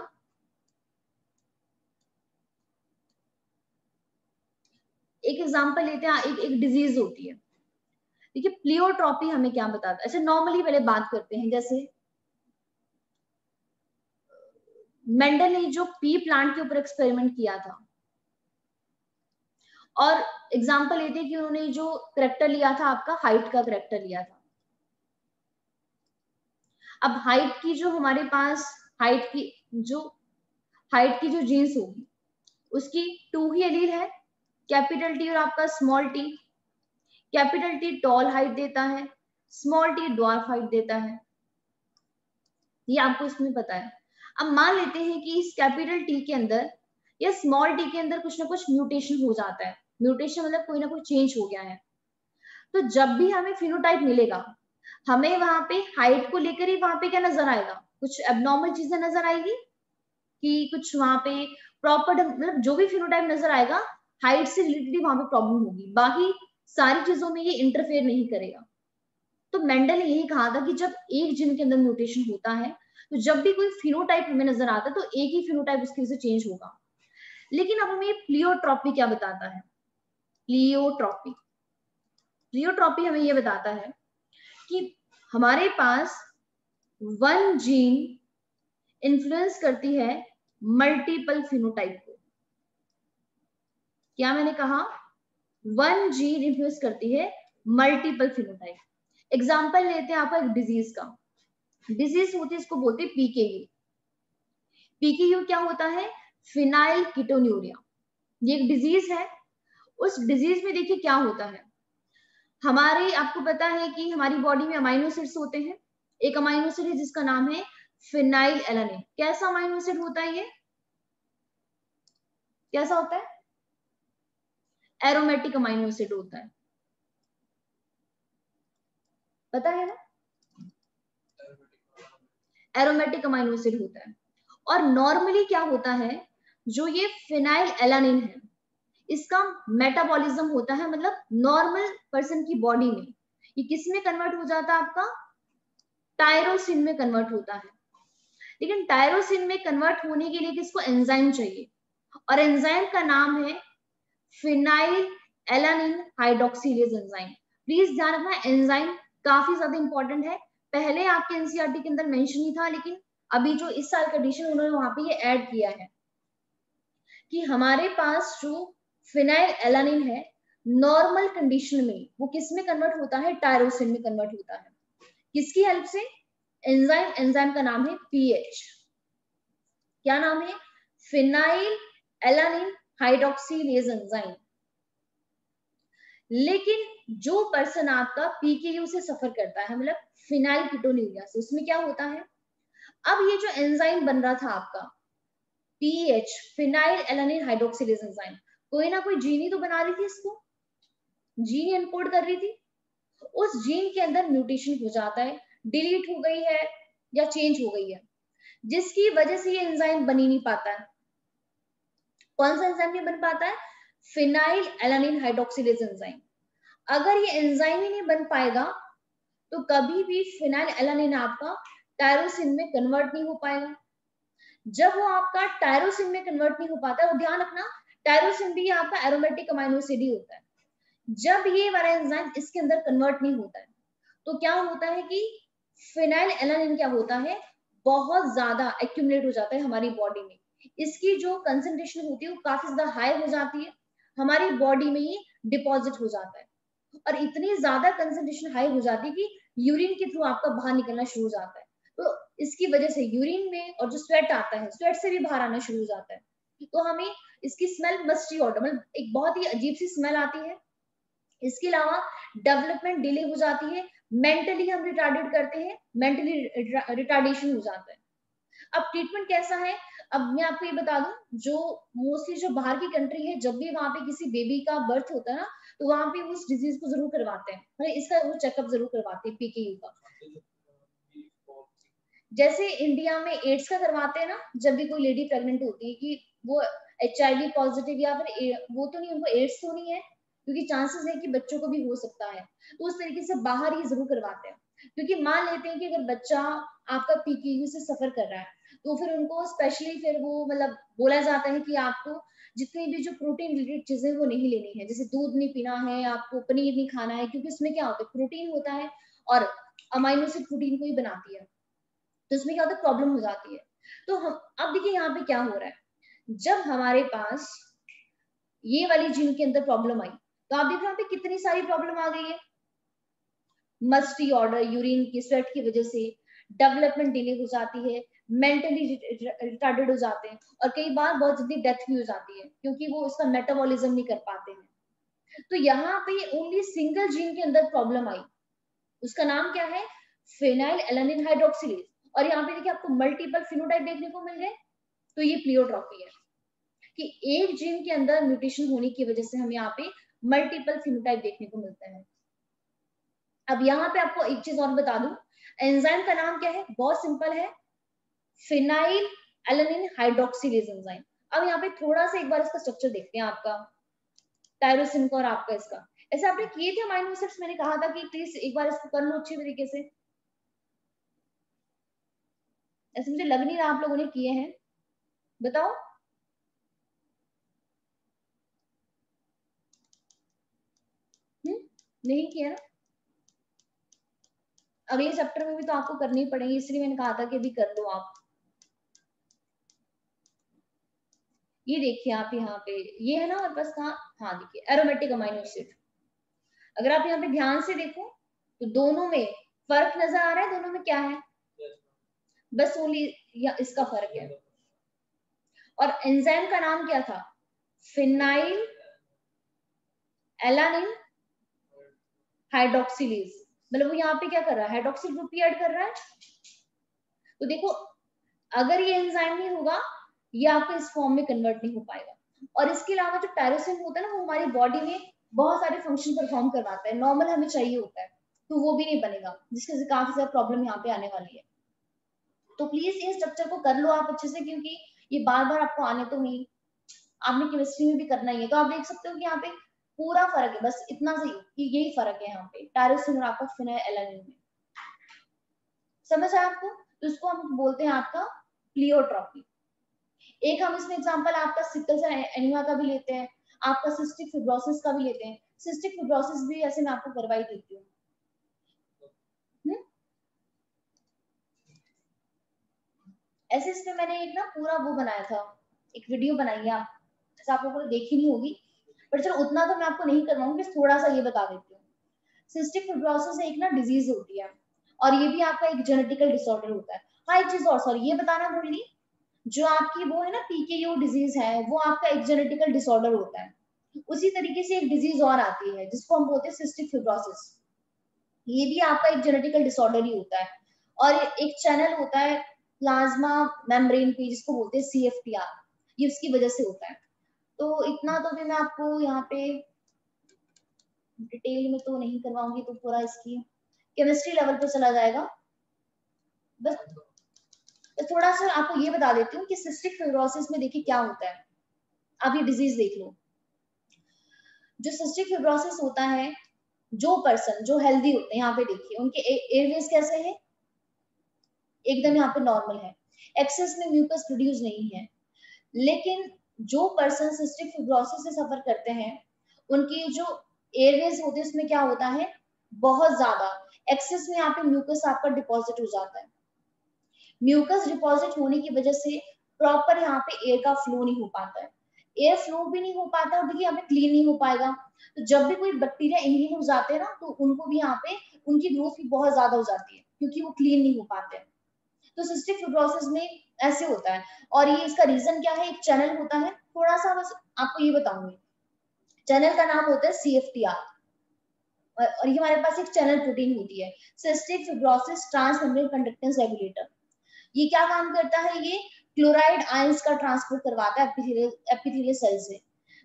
[SPEAKER 1] एक एग्जाम्पल लेते हैं, एक डिजीज होती है। देखिए प्लियोट्रॉपी हमें क्या बताता है, अच्छा नॉर्मली पहले बात करते हैं, जैसे मेंडल ने जो पी प्लांट के ऊपर एक्सपेरिमेंट किया था, और एग्जाम्पल लेते हैं कि उन्होंने जो करेक्टर लिया था आपका हाइट का करेक्टर लिया था। अब हाइट की जो हमारे पास हाइट की जो जीन्स होगी उसकी 2 ही एलील है, कैपिटल टी और आपका small T. Capital T tall height देता है, स्मॉल टी ड्वार्फ हाइट देता है, ये आपको इसमें पता है। अब मान लेते हैं कि इस कैपिटल टी के अंदर या स्मॉल टी के अंदर कुछ ना कुछ म्यूटेशन हो जाता है, म्यूटेशन मतलब कोई ना कोई चेंज हो गया है, तो जब भी हमें फिनोटाइप मिलेगा हमें वहां पे हाइट को लेकर ही वहां पे क्या नजर आएगा, कुछ एबनॉर्मल चीजें नजर आएगी कि कुछ वहां पे प्रॉपर, मतलब जो भी फिनोटाइप नजर आएगा हाइट से रिलेटेड वहां पे प्रॉब्लम होगी, बाकी सारी चीजों में ये इंटरफेयर नहीं करेगा। तो मेंडल ने यही कहा था कि जब एक जीन के अंदर म्यूटेशन होता है तो जब भी कोई फिनोटाइप हमें नजर आता है तो एक ही फिनोटाइप उसकी वजह से चेंज होगा। लेकिन अब हमें प्लियोट्रॉपी क्या बताता है, प्लियोट्रॉपी हमें यह बताता है कि हमारे पास वन जीन इन्फ्लुएंस करती है मल्टीपल फिनोटाइप को। क्या मैंने कहा, वन जीन इन्फ्लुएंस करती है मल्टीपल फिनोटाइप। एग्जांपल लेते हैं आपका एक डिजीज का, डिजीज होती है इसको बोलते हैं पीकेयू। पीकेयू क्या होता है, फिनाइल कीटोन्यूरिया, ये एक डिजीज है। उस डिजीज में देखिए क्या होता है, हमारे आपको पता है कि हमारी बॉडी में अमाइनो एसिड्स होते हैं, एक अमाइनो एसिड है जिसका नाम है फिनाइल एलानिन। कैसा अमाइनो एसिड होता है ये, कैसा होता है, एरोमेटिक अमाइनो एसिड होता है, पता है ना, एरोमेटिक अमाइनो एसिड होता है। और नॉर्मली क्या होता है, जो ये फिनाइल एलानिन है इसका मेटाबॉलिज्म होता है, मतलब नॉर्मल पर्सन की बॉडी में ये किस में कन्वर्ट हो जाता है, आपका टायरोसिन में कन्वर्ट होता है। लेकिन टायरोसिन में कन्वर्ट होने के लिए किसको एंजाइम चाहिए, और एंजाइम का नाम है phenyl alanine hydroxylase enzyme. Please ध्यान रखना एंजाइम काफी ज्यादा इंपॉर्टेंट है, पहले आपके एनसीईआरटी के अंदर मेंशन नहीं था, लेकिन अभी जो इस साल का एडिशन उन्होंने वहां पे ये ऐड किया है कि हमारे पास जो फिनाइल एलानिन है नॉर्मल कंडीशन में वो किस में कन्वर्ट होता है, टायरोसिन में कन्वर्ट होता है। किसकी हेल्प से, एंजाइम, एंजाइम का नाम है पीएच। क्या नाम है, फिनाइल एलानिन हाइड्रोक्सिलेज एंजाइम। लेकिन जो पर्सन आपका पीकेयू से सफर करता है, मतलब फिनाइल कीटोन्यूरिया से, उसमें क्या होता है, अब ये जो एंजाइम बन रहा था आपका pH phenyl alanine hydroxylase enzyme, कोई ना कोई जीन ही तो बना रही थी इसको, जीन एनकोड कर रही थी। उस जीन के अंदर म्यूटेशन हो जाता है, डिलीट हो गई है या चेंज हो गई है, जिसकी वजह से ये एंजाइम बन ही नहीं पाता है। कौन सा एंजाइम नहीं बन पाता है, फिनाइल एलानिन हाइड्रोक्सिलेज एंजाइम। अगर ये एंजाइम ही नहीं बन पाएगा तो कभी भी फिनाइल एलानिन आपका टायरोसिन में कन्वर्ट नहीं हो पाएगा। जब वो आपका टायरोसिन में कन्वर्ट नहीं हो पाता, और ध्यान रखना टायरोसिन भी आपका एरोमेटिक अमाइनो एसिड ही होता है। जब ये वाला एंजाइम इसके अंदर कन्वर्ट नहीं होता है तो क्या होता है कि फिनाइल एलानिन क्या होता है, बहुत ज्यादा एक्यूमुलेट हो जाता है हमारी बॉडी में। इसकी जो कंसंट्रेशन होती है वो काफी ज्यादा हाई हो जाती है, हमारी बॉडी में ये डिपॉजिट हो जाता है, और इतनी ज्यादा कंसंट्रेशन हाई हो जाती है कि यूरिन के थ्रू आपका बाहर निकलना शुरू हो जाता है। तो इसकी वजह से यूरिन में, और जो स्वेट आता है स्वेट से भी बाहर आना शुरू हो जाता है। तो हमें इसकी स्मेल मस्टी ऑडर, मतलब एक बहुत ही अजीब सी स्मेल आती है। इसके अलावा डेवलपमेंट डिले हो जाती है, मेंटली हम रिटार्डेड करते हैं, मेंटली रिटार्डेशन हो जाता है। अब ट्रीटमेंट कैसा है, अब मैं आपको ये बता दूं, जो मोस्टली जो बाहर की कंट्री है, जब भी वहां पे किसी बेबी का बर्थ होता है ना, तो वहां पे उस डिजीज को जरूर करवाते हैं, मतलब इसका वो चेकअप जरूर करवाते हैं, पीकेयू का। जैसे इंडिया में एड्स का करवाते हैं ना, जब भी कोई लेडी प्रेग्नेंट होती है कि वो HIV पॉजिटिव या फिर वो तो नहीं, उनको एड्स तो नहीं है, क्योंकि चांसेस है कि बच्चों को भी हो सकता है, तो उस तरीके से बाहर ही जरूर करवाते हैं। क्योंकि मान लेते हैं कि अगर बच्चा आपका PKU से सफर कर रहा है, तो फिर उनको स्पेशली फिर वो मतलब बोला जाता है कि आपको जितनी भी जो प्रोटीन रिलेटेड चीजें वो नहीं लेनी है, जैसे दूध नहीं पीना है, आपको पनीर नहीं खाना है, क्योंकि उसमें क्या होता है, प्रोटीन होता है और अमाइनो एसिड प्रोटीन को ही बनाती है, तो इसमें क्या होता है, प्रॉब्लम हो जाती है। तो हम अब देखिए यहाँ पे क्या हो रहा है, जब हमारे पास ये वाली जीन के अंदर प्रॉब्लम आई, तो आप देख रहे हो कितनी सारी प्रॉब्लम आ गई है। मस्टी ऑर्डर, यूरिन की स्वेट की वजह से डेवलपमेंट डिले हो जाती है, मेंटली रिटार्डेड हो जाते हैं, और कई बार बहुत जल्दी डेथ भी हो जाती है, क्योंकि वो उसका मेटाबॉलिज्म नहीं कर पाते हैं। तो यहाँ पे ओनली सिंगल जीन के अंदर प्रॉब्लम आई, उसका नाम क्या है, फिनाइल एलानिन हाइड्रोक्सिलेज। और यहाँ पे देखिए आपको मल्टीपल फिनोटाइप देखने को मिल गए, तो ये प्लियोट्रॉफी है कि एक जीन के अंदर म्यूटेशन होने की वजह से हमें यहाँ पे मल्टीपल फिनोटाइप देखने को मिलता है। अब यहाँ पे आपको एक चीज और बता दूं, एंजाइम का नाम क्या है, बहुत सिंपल है, फिनाइल एलानिन हाइड्रोक्सिलेज एंजाइम। अब यहाँ पे थोड़ा सा एक बार इसका स्ट्रक्चर देखते हैं, आपका टायरोसिन का और आपका इसका, ऐसे आपने किए थे अमाइनो एसिड्स, मैंने कहा था कि प्लीज एक बार इसको कर लो अच्छी तरीके से, ऐसे मुझे लग नहीं रहा आप लोगों ने किए हैं, बताओ। नहीं किया ना, अगले चैप्टर में भी तो आपको करनी ही पड़ेगी, इसलिए मैंने कहा था कि अभी कर लो आप। ये देखिए आप यहाँ पे, ये है ना और बस कहा, हाँ देखिए एरोमेटिक अमाइनो एसिड। अगर आप यहाँ पे ध्यान से देखो तो दोनों में फर्क नजर आ रहा है, दोनों में क्या है, बस ओनली इसका फर्क है। और एंजाइम का नाम क्या था, फिनाइल एलानिन हाइड्रोक्सिलेज, मतलब वो यहाँ पे क्या कर रहा है, हाइड्रोक्सिल ग्रुप ही ऐड कर रहा है। तो देखो अगर ये एंजाइम नहीं होगा, ये आपको इस फॉर्म में कन्वर्ट नहीं हो पाएगा। और इसके अलावा जो टायरोसिन होता है ना, वो हमारी बॉडी में बहुत सारे फंक्शन परफॉर्म करवाता है, नॉर्मल हमें चाहिए होता है, तो वो भी नहीं बनेगा, जिसकी वजह से काफी ज्यादा प्रॉब्लम यहाँ पे आने वाली है। तो प्लीज इस स्ट्रक्चर को कर लो आप अच्छे से, क्योंकि ये बार बार आपको आने तो नहीं, आपने केमिस्ट्री में भी करना ही है। तो आप देख सकते हो कि यहाँ पे पूरा फर्क है, बस इतना सही कि यही फर्क है यहाँ पे टायरोसिन और आपका फिनाइल एलानिन में, समझ आया आपको। तो इसको हम बोलते हैं आपका प्लियोट्रॉपी। एक हम इसमें एग्जांपल आपका सिकल सेल एनीमिया का भी लेते हैं, आपका सिस्टिक फिब्रोसिस का भी लेते हैं। सिस्टिक फिब्रोसिस भी ऐसे मैं आपको करवाई देती हूँ। ऐसे इसमें मैंने एक ना पूरा वो बनाया था, एक वीडियो बनाई है, आप जैसे आप लोगों ने देखी नहीं होगी, पर चलो उतना तो मैं आपको नहीं करवाऊंगी, बस थोड़ा सा ये बता देती हूँ। सिस्टिक फिब्रोसिस एक ना डिजीज होती है, और ये भी आपका एक जेनेटिकल डिसऑर्डर होता है। हाँ एक चीज और सॉरी ये बताना भूल गई, जो आपकी वो है ना PKU डिजीज है, वो आपका एक जेनेटिकल डिसऑर्डर होता है। उसी तरीके से एक डिजीज और आती है जिसको हम बोलते हैं सिस्टिक फिब्रोसिस, ये भी आपका एक जेनेटिकल डिसऑर्डर ही होता है। और एक चैनल होता है प्लाज्मा मेम्ब्रेन पे, जिसको बोलते हैं CFTR, ये उसकी वजह से होता है। तो इतना तो भी मैं आपको यहाँ पे डिटेल में तो नहीं करवाऊंगी, तो पूरा इसकी केमिस्ट्री लेवल पे चला जाएगा। बस तो थोड़ा सा आपको ये बता देती हूँ कि सिस्टिक फिब्रोसिस में देखिए क्या होता है, आप ये डिजीज देख लो। जो सिस्टिक फिब्रोसिस होता है, जो पर्सन जो हेल्दी होते हैं, यहाँ पे देखिए उनके एयरवेज कैसे है, एकदम यहाँ पे नॉर्मल है, एक्सेस में म्यूकस प्रोड्यूस नहीं है। लेकिन जो पर्सन सिस्टिक फिब्रोसिस से सफर करते हैं, उनकी जो एयरवेज होते हैं उसमें क्या होता है, बहुत ज्यादा एक्सेस में यहाँ पे म्यूकस आपका डिपॉजिट हो जाता है। म्यूकस डिपॉजिट होने की वजह से प्रॉपर यहाँ पे एयर का फ्लो नहीं हो पाता है, एयर फ्लो भी नहीं हो पाता और देखिए यहाँ पे क्लीन नहीं हो पाएगा। तो जब भी कोई बैक्टीरिया इनहेल हो जाते हैं ना, तो उनको भी यहाँ पे उनकी ग्रोथ भी बहुत ज्यादा हो जाती है, क्योंकि वो क्लीन नहीं हो पाते हैं। तो सिस्टिक फिब्रोसिस में ऐसे होता है। और ये इसका रीजन क्या है, एक चैनल होता है, थोड़ा सा बस आपको ये बताऊंगी, चैनल का नाम होता है CFTR, और ये हमारे पास एक चैनल प्रोटीन होती है, cystic fibrosis transmembrane conductance regulator. ये क्या काम करता है, ये क्लोराइड आयंस का ट्रांसपोर्ट करवाता है एपिथेलियल सेल से।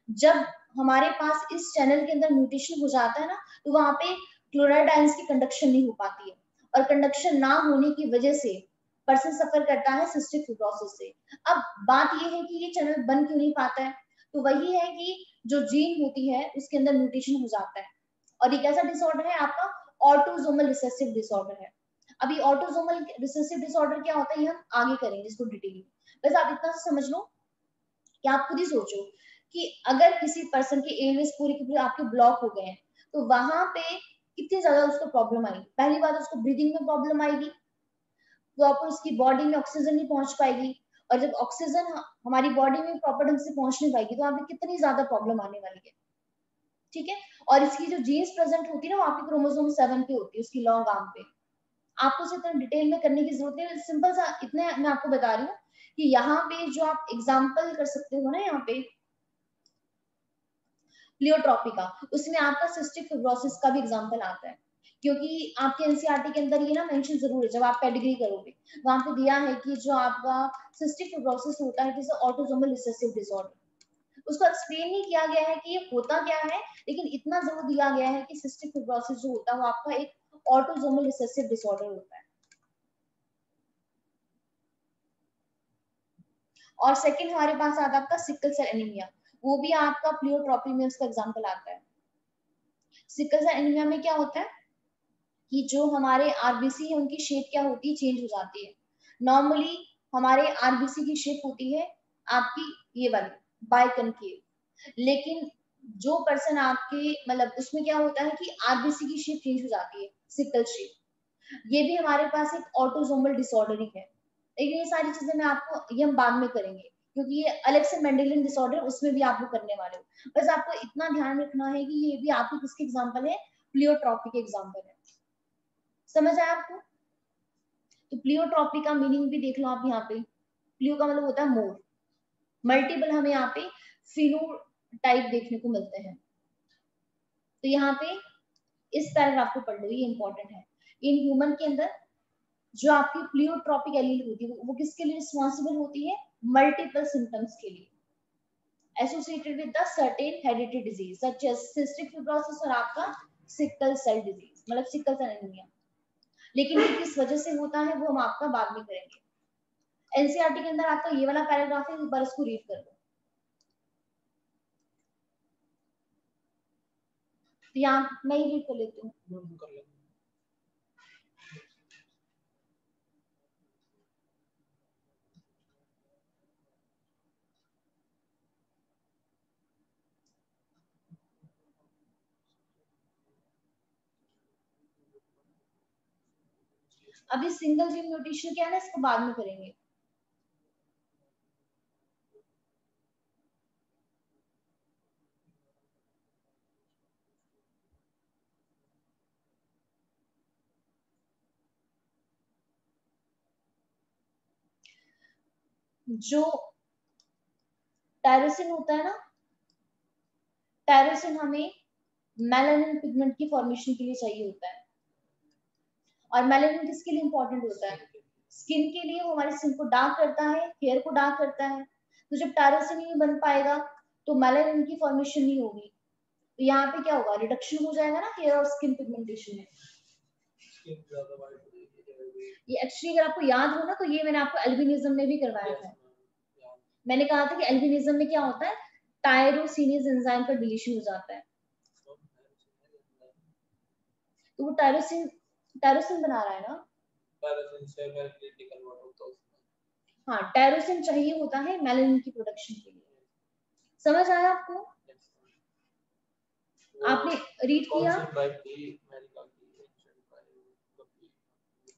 [SPEAKER 1] जब हमारे पास इस चैनल के अंदर म्यूटेशन हो जाता है ना, तो वहां पे क्लोराइड आयंस की कंडक्शन नहीं हो पाती है, और कंडक्शन ना होने की वजह से पर्सन सफर करता है सिस्टिक फिब्रोसिस से। अब बात ये है कि ये चैनल बन क्यों नहीं पाता है, तो वही है कि जो जीन होती है उसके अंदर म्यूटेशन हो जाता है, और ये कैसा डिसऑर्डर है आपका, ऑटोसोमल रिसेसिव डिसऑर्डर है। अभी ऑटोसोमल रिसेसिव डिसऑर्डर क्या होता है, ये हम आगे करेंगे इसको डिटेल में, बस आप इतना समझ लो कि आप खुद ही सोचो कि अगर किसी पर्सन के एयरवेज पूरे के पूरे आपके ब्लॉक हो गए हैं, तो वहां पे कितनी ज्यादा उसको प्रॉब्लम आएगी। पहली बात, उसको ब्रीदिंग में प्रॉब्लम आएगी, प्रॉपर उसकी बॉडी में ऑक्सीजन नहीं पहुंच पाएगी, और जब ऑक्सीजन हमारी बॉडी में प्रॉपर ढंग से पहुंच नहीं पाएगी, तो वहां पे कितनी ज्यादा प्रॉब्लम आने वाली है। ठीक है, और इसकी जो जीन्स प्रेजेंट होती है ना, वहां पे क्रोमोसोम 7 पे होती है, उसकी लॉन्ग आर्म पे। आपको उसे इतना डिटेल में करने की जरूरत नहीं है, सिंपल सा इतने मैं आपको बता रही हूँ कि यहाँ पे जो आप एग्जाम्पल कर सकते हो ना, यहाँ पे प्लियोट्रॉपी का, उसमें आपका सिस्टिक फिब्रोसिस का भी एग्जाम्पल आता है, क्योंकि आपके एनसीईआरटी के अंदर ये ना मेंशन जरूर है, जब आप पेडिग्री करोगे वहां पे दिया है कि जो आपका सिस्टिक फिब्रोसिस होता है, जैसे ऑटोसोमल रिसेसिव डिसऑर्डर, उसको एक्सप्लेन नहीं किया गया है कि ये होता क्या है, लेकिन इतना जरूर दिया गया है कि सिस्टिक फिब्रोसिस जो होता है वो आपका एक ऑटोसोमल रिसेसिव डिसऑर्डर होता है। और सेकंड हमारे पास आता है आपका सिकल सेल एनीमिया, वो भी आपका प्लियोट्रॉपी में उसका एग्जांपल आता है। सिकल सेल एनीमिया में क्या होता है कि जो हमारे आरबीसी है उनकी शेप क्या होती है, चेंज हो जाती है। नॉर्मली हमारे आरबीसी की शेप होती है आपकी ये वाली बाइकनकेव, लेकिन जो पर्सन आपके मतलब उसमें क्या होता है कि आरबीसी की शेप चेंज हो जाती है, सिकल शेप। ये भी हमारे पास एक ऑटोसोमल डिसऑर्डर ही है। लेकिन ये सारी चीजें मैं आपको ये हम बाद में करेंगे, क्योंकि ये अलग से मेंडेलियन डिसऑर्डर उसमें भी आप लोग करने वाले हो। बस आपको इतना ध्यान रखना है कि ये भी आपके किसके एग्जाम्पल है, प्लियोट्रॉपी के एग्जाम्पल है। समझ आया आपको? तो प्लियोट्रॉपी का मीनिंग भी देख लो आप यहाँ पे, प्लियो का मतलब होता है मोर, मल्टीपल हमें यहाँ पे फिनोटाइप देखने को मिलते हैं। तो यहाँ पे इस पैराग्राफ को पढ़ लो, ये इंपॉर्टेंट है। इन ह्यूमन के अंदर जो आपकी प्लियोट्रॉपिक एलील होती है वो किसके लिए रिस्पॉन्सिबल होती है, मल्टीपल सिम्टम्स के लिए, associated with the certain hereditary disease such as cystic fibrosis और आपका सिकल सेल डिजीज, मतलब सिकल सेल एनीमिया। लेकिन ये किस वजह से होता है वो हम आपका बाद में करेंगे। एनसीईआरटी के अंदर आपका ये वाला पैराग्राफ है, एक बार इसको रीड कर लो। तो यहाँ मैं ही रीड कर लेती हूँ। अभी सिंगल जीन म्यूटेशन क्या है ना, इसको बाद में करेंगे। जो टायरोसिन होता है ना, टायरोसिन हमें मेलानिन पिगमेंट की फॉर्मेशन के लिए चाहिए होता है। और मेलानिन किसके लिए इंपॉर्टेंट होता है, स्किन के लिए। वो हमारे स्किन को डार्क करता है, हेयर को डार्क करता है। तो जब टायरोसिन नहीं बन पाएगा तो मेलानिन की फॉर्मेशन नहीं होगी, तो यहाँ पे क्या होगा, रिडक्शन हो जाएगा ना हेयर और स्किन पिगमेंटेशन में। ये एक्चुअली अगर आपको याद हो ना, तो ये मैंने आपको एल्बिनिज्म में भी करवाया था। मैंने कहा था कि एल्बिनिज्म में क्या होता है, टायरोसिनेज एंजाइम का डिलीशन हो जाता है। तो वो टायरोसिन बना रहा है ना,
[SPEAKER 3] टायरोसिन से मेलानिन कन्वर्ट होता है उसमें।
[SPEAKER 1] हाँ टायरोसिन चाहिए होता है मेलानिन की प्रोडक्शन के लिए। समझ आया आपको? आपने रीड किया?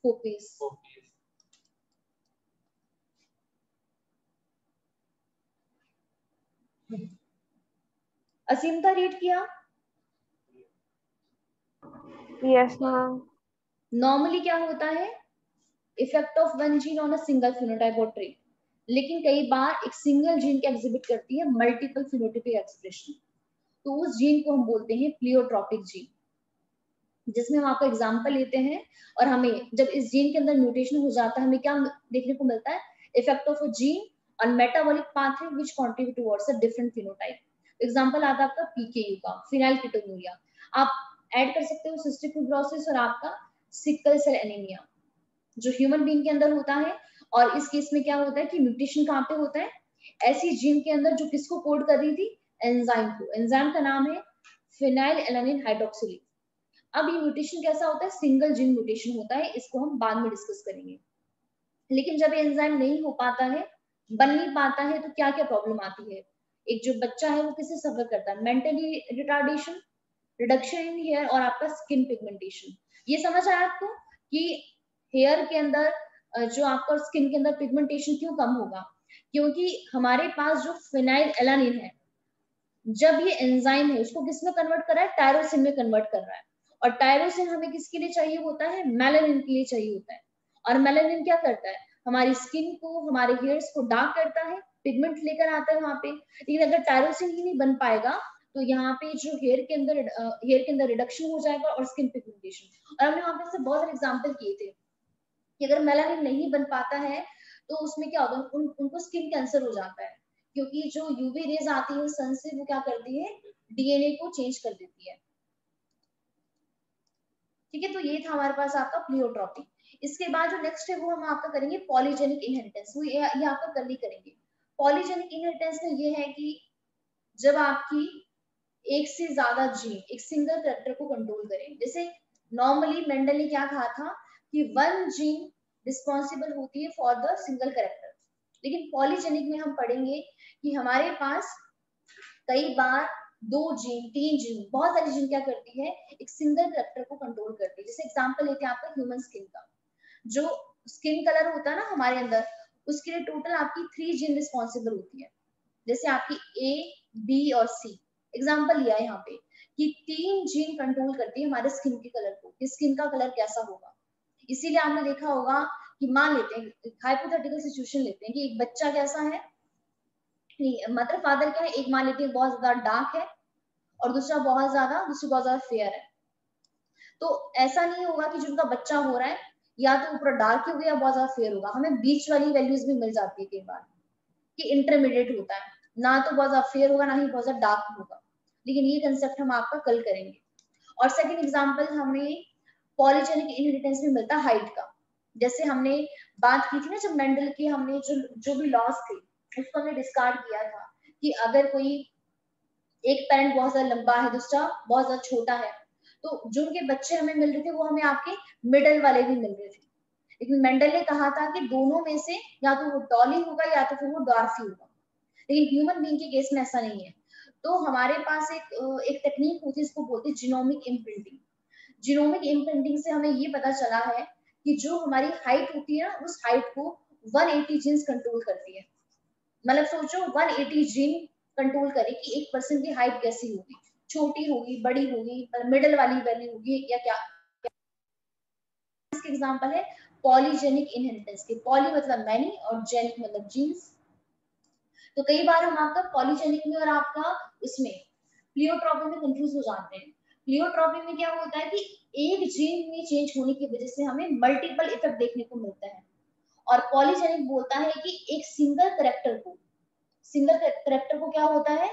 [SPEAKER 1] पोपेस। असीमता रीड किया?
[SPEAKER 2] Yes ma'am.
[SPEAKER 1] नॉर्मली क्या होता है, effect of one gene on a single phenotype और ट्रेट, लेकिन कई बार एक सिंगल जीन क्या एग्जिबिट करती है मल्टीपल फिनोटाइपिक एक्सप्रेशन, तो उस जीन को हम बोलते हैं प्लियोट्रॉपिक जीन, जिसमें हम आपका एग्जांपल लेते हैं। और हमें जब इस जीन के अंदर म्यूटेशन हो जाता है, हमें क्या देखने को मिलता है, effect of a gene on metabolic pathway which contribute towards a different phenotype. Example आता है आपका पीकेयू का, फिनाइलकीटोनुरिया। आप ऐड कर सकते हो सिस्टिक फिब्रोसिस और आपका सिकल सेल एनीमिया, जो ह्यूमन बीइंग के अंदर होता है। और इस केस में क्या होता है कि म्यूटेशन कहाँ पे होता है, ऐसी जीन के अंदर जो किसको कोड कर रही थी, एंजाइम को। एंजाइम का नाम है फिनाइलएलानिन हाइड्रोक्सिलेज। अब ये म्यूटेशन कैसा होता है, सिंगल जीन म्यूटेशन होता है, इसको हम बाद में डिस्कस करेंगे। लेकिन जब एंजाइम नहीं हो पाता है, बन नहीं पाता है, तो क्या क्या प्रॉब्लम आती है। एक जो बच्चा है वो किससे सफर करता है, mentally retardation, reduction in hair और आपका स्किन पिगमेंटेशन। ये समझ आया आपको कि हेयर के अंदर जो आपका स्किन के अंदर पिगमेंटेशन क्यों कम होगा, क्योंकि हमारे पास जो फिनाइल एलानिन है, जब ये एंजाइम है उसको किसमें कन्वर्ट कर रहा है, टायरोसिन में कन्वर्ट कर रहा है। और टायरोसिन हमें किसके लिए चाहिए होता है, मेलानिन के लिए चाहिए होता है। और मेलानिन क्या करता है, हमारी स्किन को, हमारे हेयर्स को डार्क करता है, पिगमेंट लेकर आता है वहां पे। लेकिन अगर टायरोसिन ही नहीं बन पाएगा तो यहाँ पे जो हेयर के अंदर रिडक्शन हो जाएगा और स्किन पिगमेंटेशन। और हमने वहां पे से बहुत सारे एग्जाम्पल किए थे कि अगर मेलानिन नहीं बन पाता है तो उसमें क्या होता है, उनको स्किन कैंसर हो जाता है, क्योंकि जो यूवी रेज आती है सन से वो क्या करती है, डीएनए को चेंज कर देती है। ठीक है, तो ये था हमारे पास आपका प्लियोट्रॉपी। इसके बाद जो नेक्स्ट है वो हम आपका करेंगे पॉलीजेनिक इनहेरिटेंस। वो ये आपका कल ही करेंगे। पॉलीजेनिक इनहेरिटेंस में ये है कि जब आपकी एक से ज्यादा जीन एक सिंगल कैरेक्टर को कंट्रोल करें। जैसे नॉर्मली मेंडल ने क्या कहा था कि वन जीन रिस्पॉन्सिबल होती है फॉर द सिंगल कैरेक्टर, लेकिन पॉलीजेनिक में हम पढ़ेंगे कि हमारे पास कई बार 2 जीन 3 जीन, बहुत सारी जीन क्या करती है, एक सिंगल कैरेक्टर को कंट्रोल करती है। जैसे एग्जांपल लेते हैं आपका ह्यूमन स्किन का, जो स्किन कलर होता है ना हमारे अंदर, उसके लिए टोटल आपकी 3 जीन रिस्पॉन्सिबल होती है। जैसे आपकी ए, बी और सी एग्जांपल लिया है यहाँ पे कि 3 जीन कंट्रोल करती है हमारे स्किन के कलर को, कि स्किन का कलर कैसा होगा। इसीलिए आपने देखा होगा कि मान लेते हैं, हाइपोथेटिकल सिचुएशन लेते हैं कि एक बच्चा कैसा है, मदर फादर क्या है, एक मान लेते हैं बहुत ज्यादा डार्क है और दूसरी बहुत ज्यादा फेयर है। तो ऐसा नहीं होगा कि जो उनका बच्चा हो रहा है या तो ऊपर डार्क होगा या बहुत ज्यादा फेयर होगा। हमें बीच वाली वैल्यूज भी मिल जाती है कई बार कि इंटरमीडिएट होता है, ना तो बहुत ज्यादा फेयर होगा ना ही बहुत ज्यादा डार्क होगा। लेकिन ये कंसेप्ट हम आपका कल करेंगे। और सेकंड एग्जांपल हमें पॉलीजेनिक इनहेरिटेंस में मिलता है हाइट का। जैसे हमने बात की थी ना, जब मेंडल की हमने जो भी लॉस थे उसको हमने डिस्कार्ड किया था कि अगर कोई एक पेरेंट बहुत ज्यादा लंबा है, दूसरा बहुत ज्यादा छोटा है, तो जो उनके बच्चे हमें मिल रहे थे वो हमें आपके मिडल वाले भी मिल रहे थे। लेकिन मेंडल ने कहा था कि दोनों में से या तो वो टॉली होगा या तो फिर वो डॉर्फी होगा। लेकिन ह्यूमन बीइंग के केस में ऐसा नहीं है। तो हमारे पास एक टेक्निक होती है, इसको बोलते हैं जीनोमिक इम्प्रिंटिंग। जीनोमिक इम्प्रिंटिंग से हमें ये पता चला है कि जो हमारी हाइट होती है ना, उस हाइट को 180 जीन्स कंट्रोल करती है। मतलब सोचो 180 जीन कंट्रोल करे कि एक पर्सन की हाइट कैसी होगी, छोटी होगी, बड़ी होगी, मिडल वाली वैल्यू होगी या क्या। इसके एग्जांपल है पॉलीजेनिक इनहेरिटेंस के। पॉली मतलब मैनी और जेनिक मतलब जीन्स। तो कई बार हम आपका पॉलीजेनिक में और आपका इसमें प्लियोट्रॉपी में कंफ्यूज हो जाते हैं। प्लियोट्रॉपी में क्या होता है कि एक जीन में चेंज होने की वजह से हमें मल्टीपल इफेक्ट देखने को मिलता है। और पॉलीजेनिक बोलता है कि एक सिंगल कैरेक्टर को क्या होता है,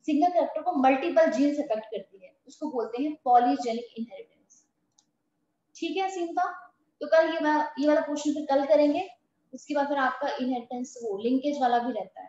[SPEAKER 1] सिंगल कैरेक्टर को मल्टीपल जीन्स इफेक्ट करती है, उसको बोलते हैं पॉलीजेनिक इनहेरिटेंस। ठीक है सीमता, तो कल ये वाला क्वेश्चन फिर कल करेंगे। उसके बाद फिर आपका इनहेरिटेंस वो लिंकेज वाला भी रहता है।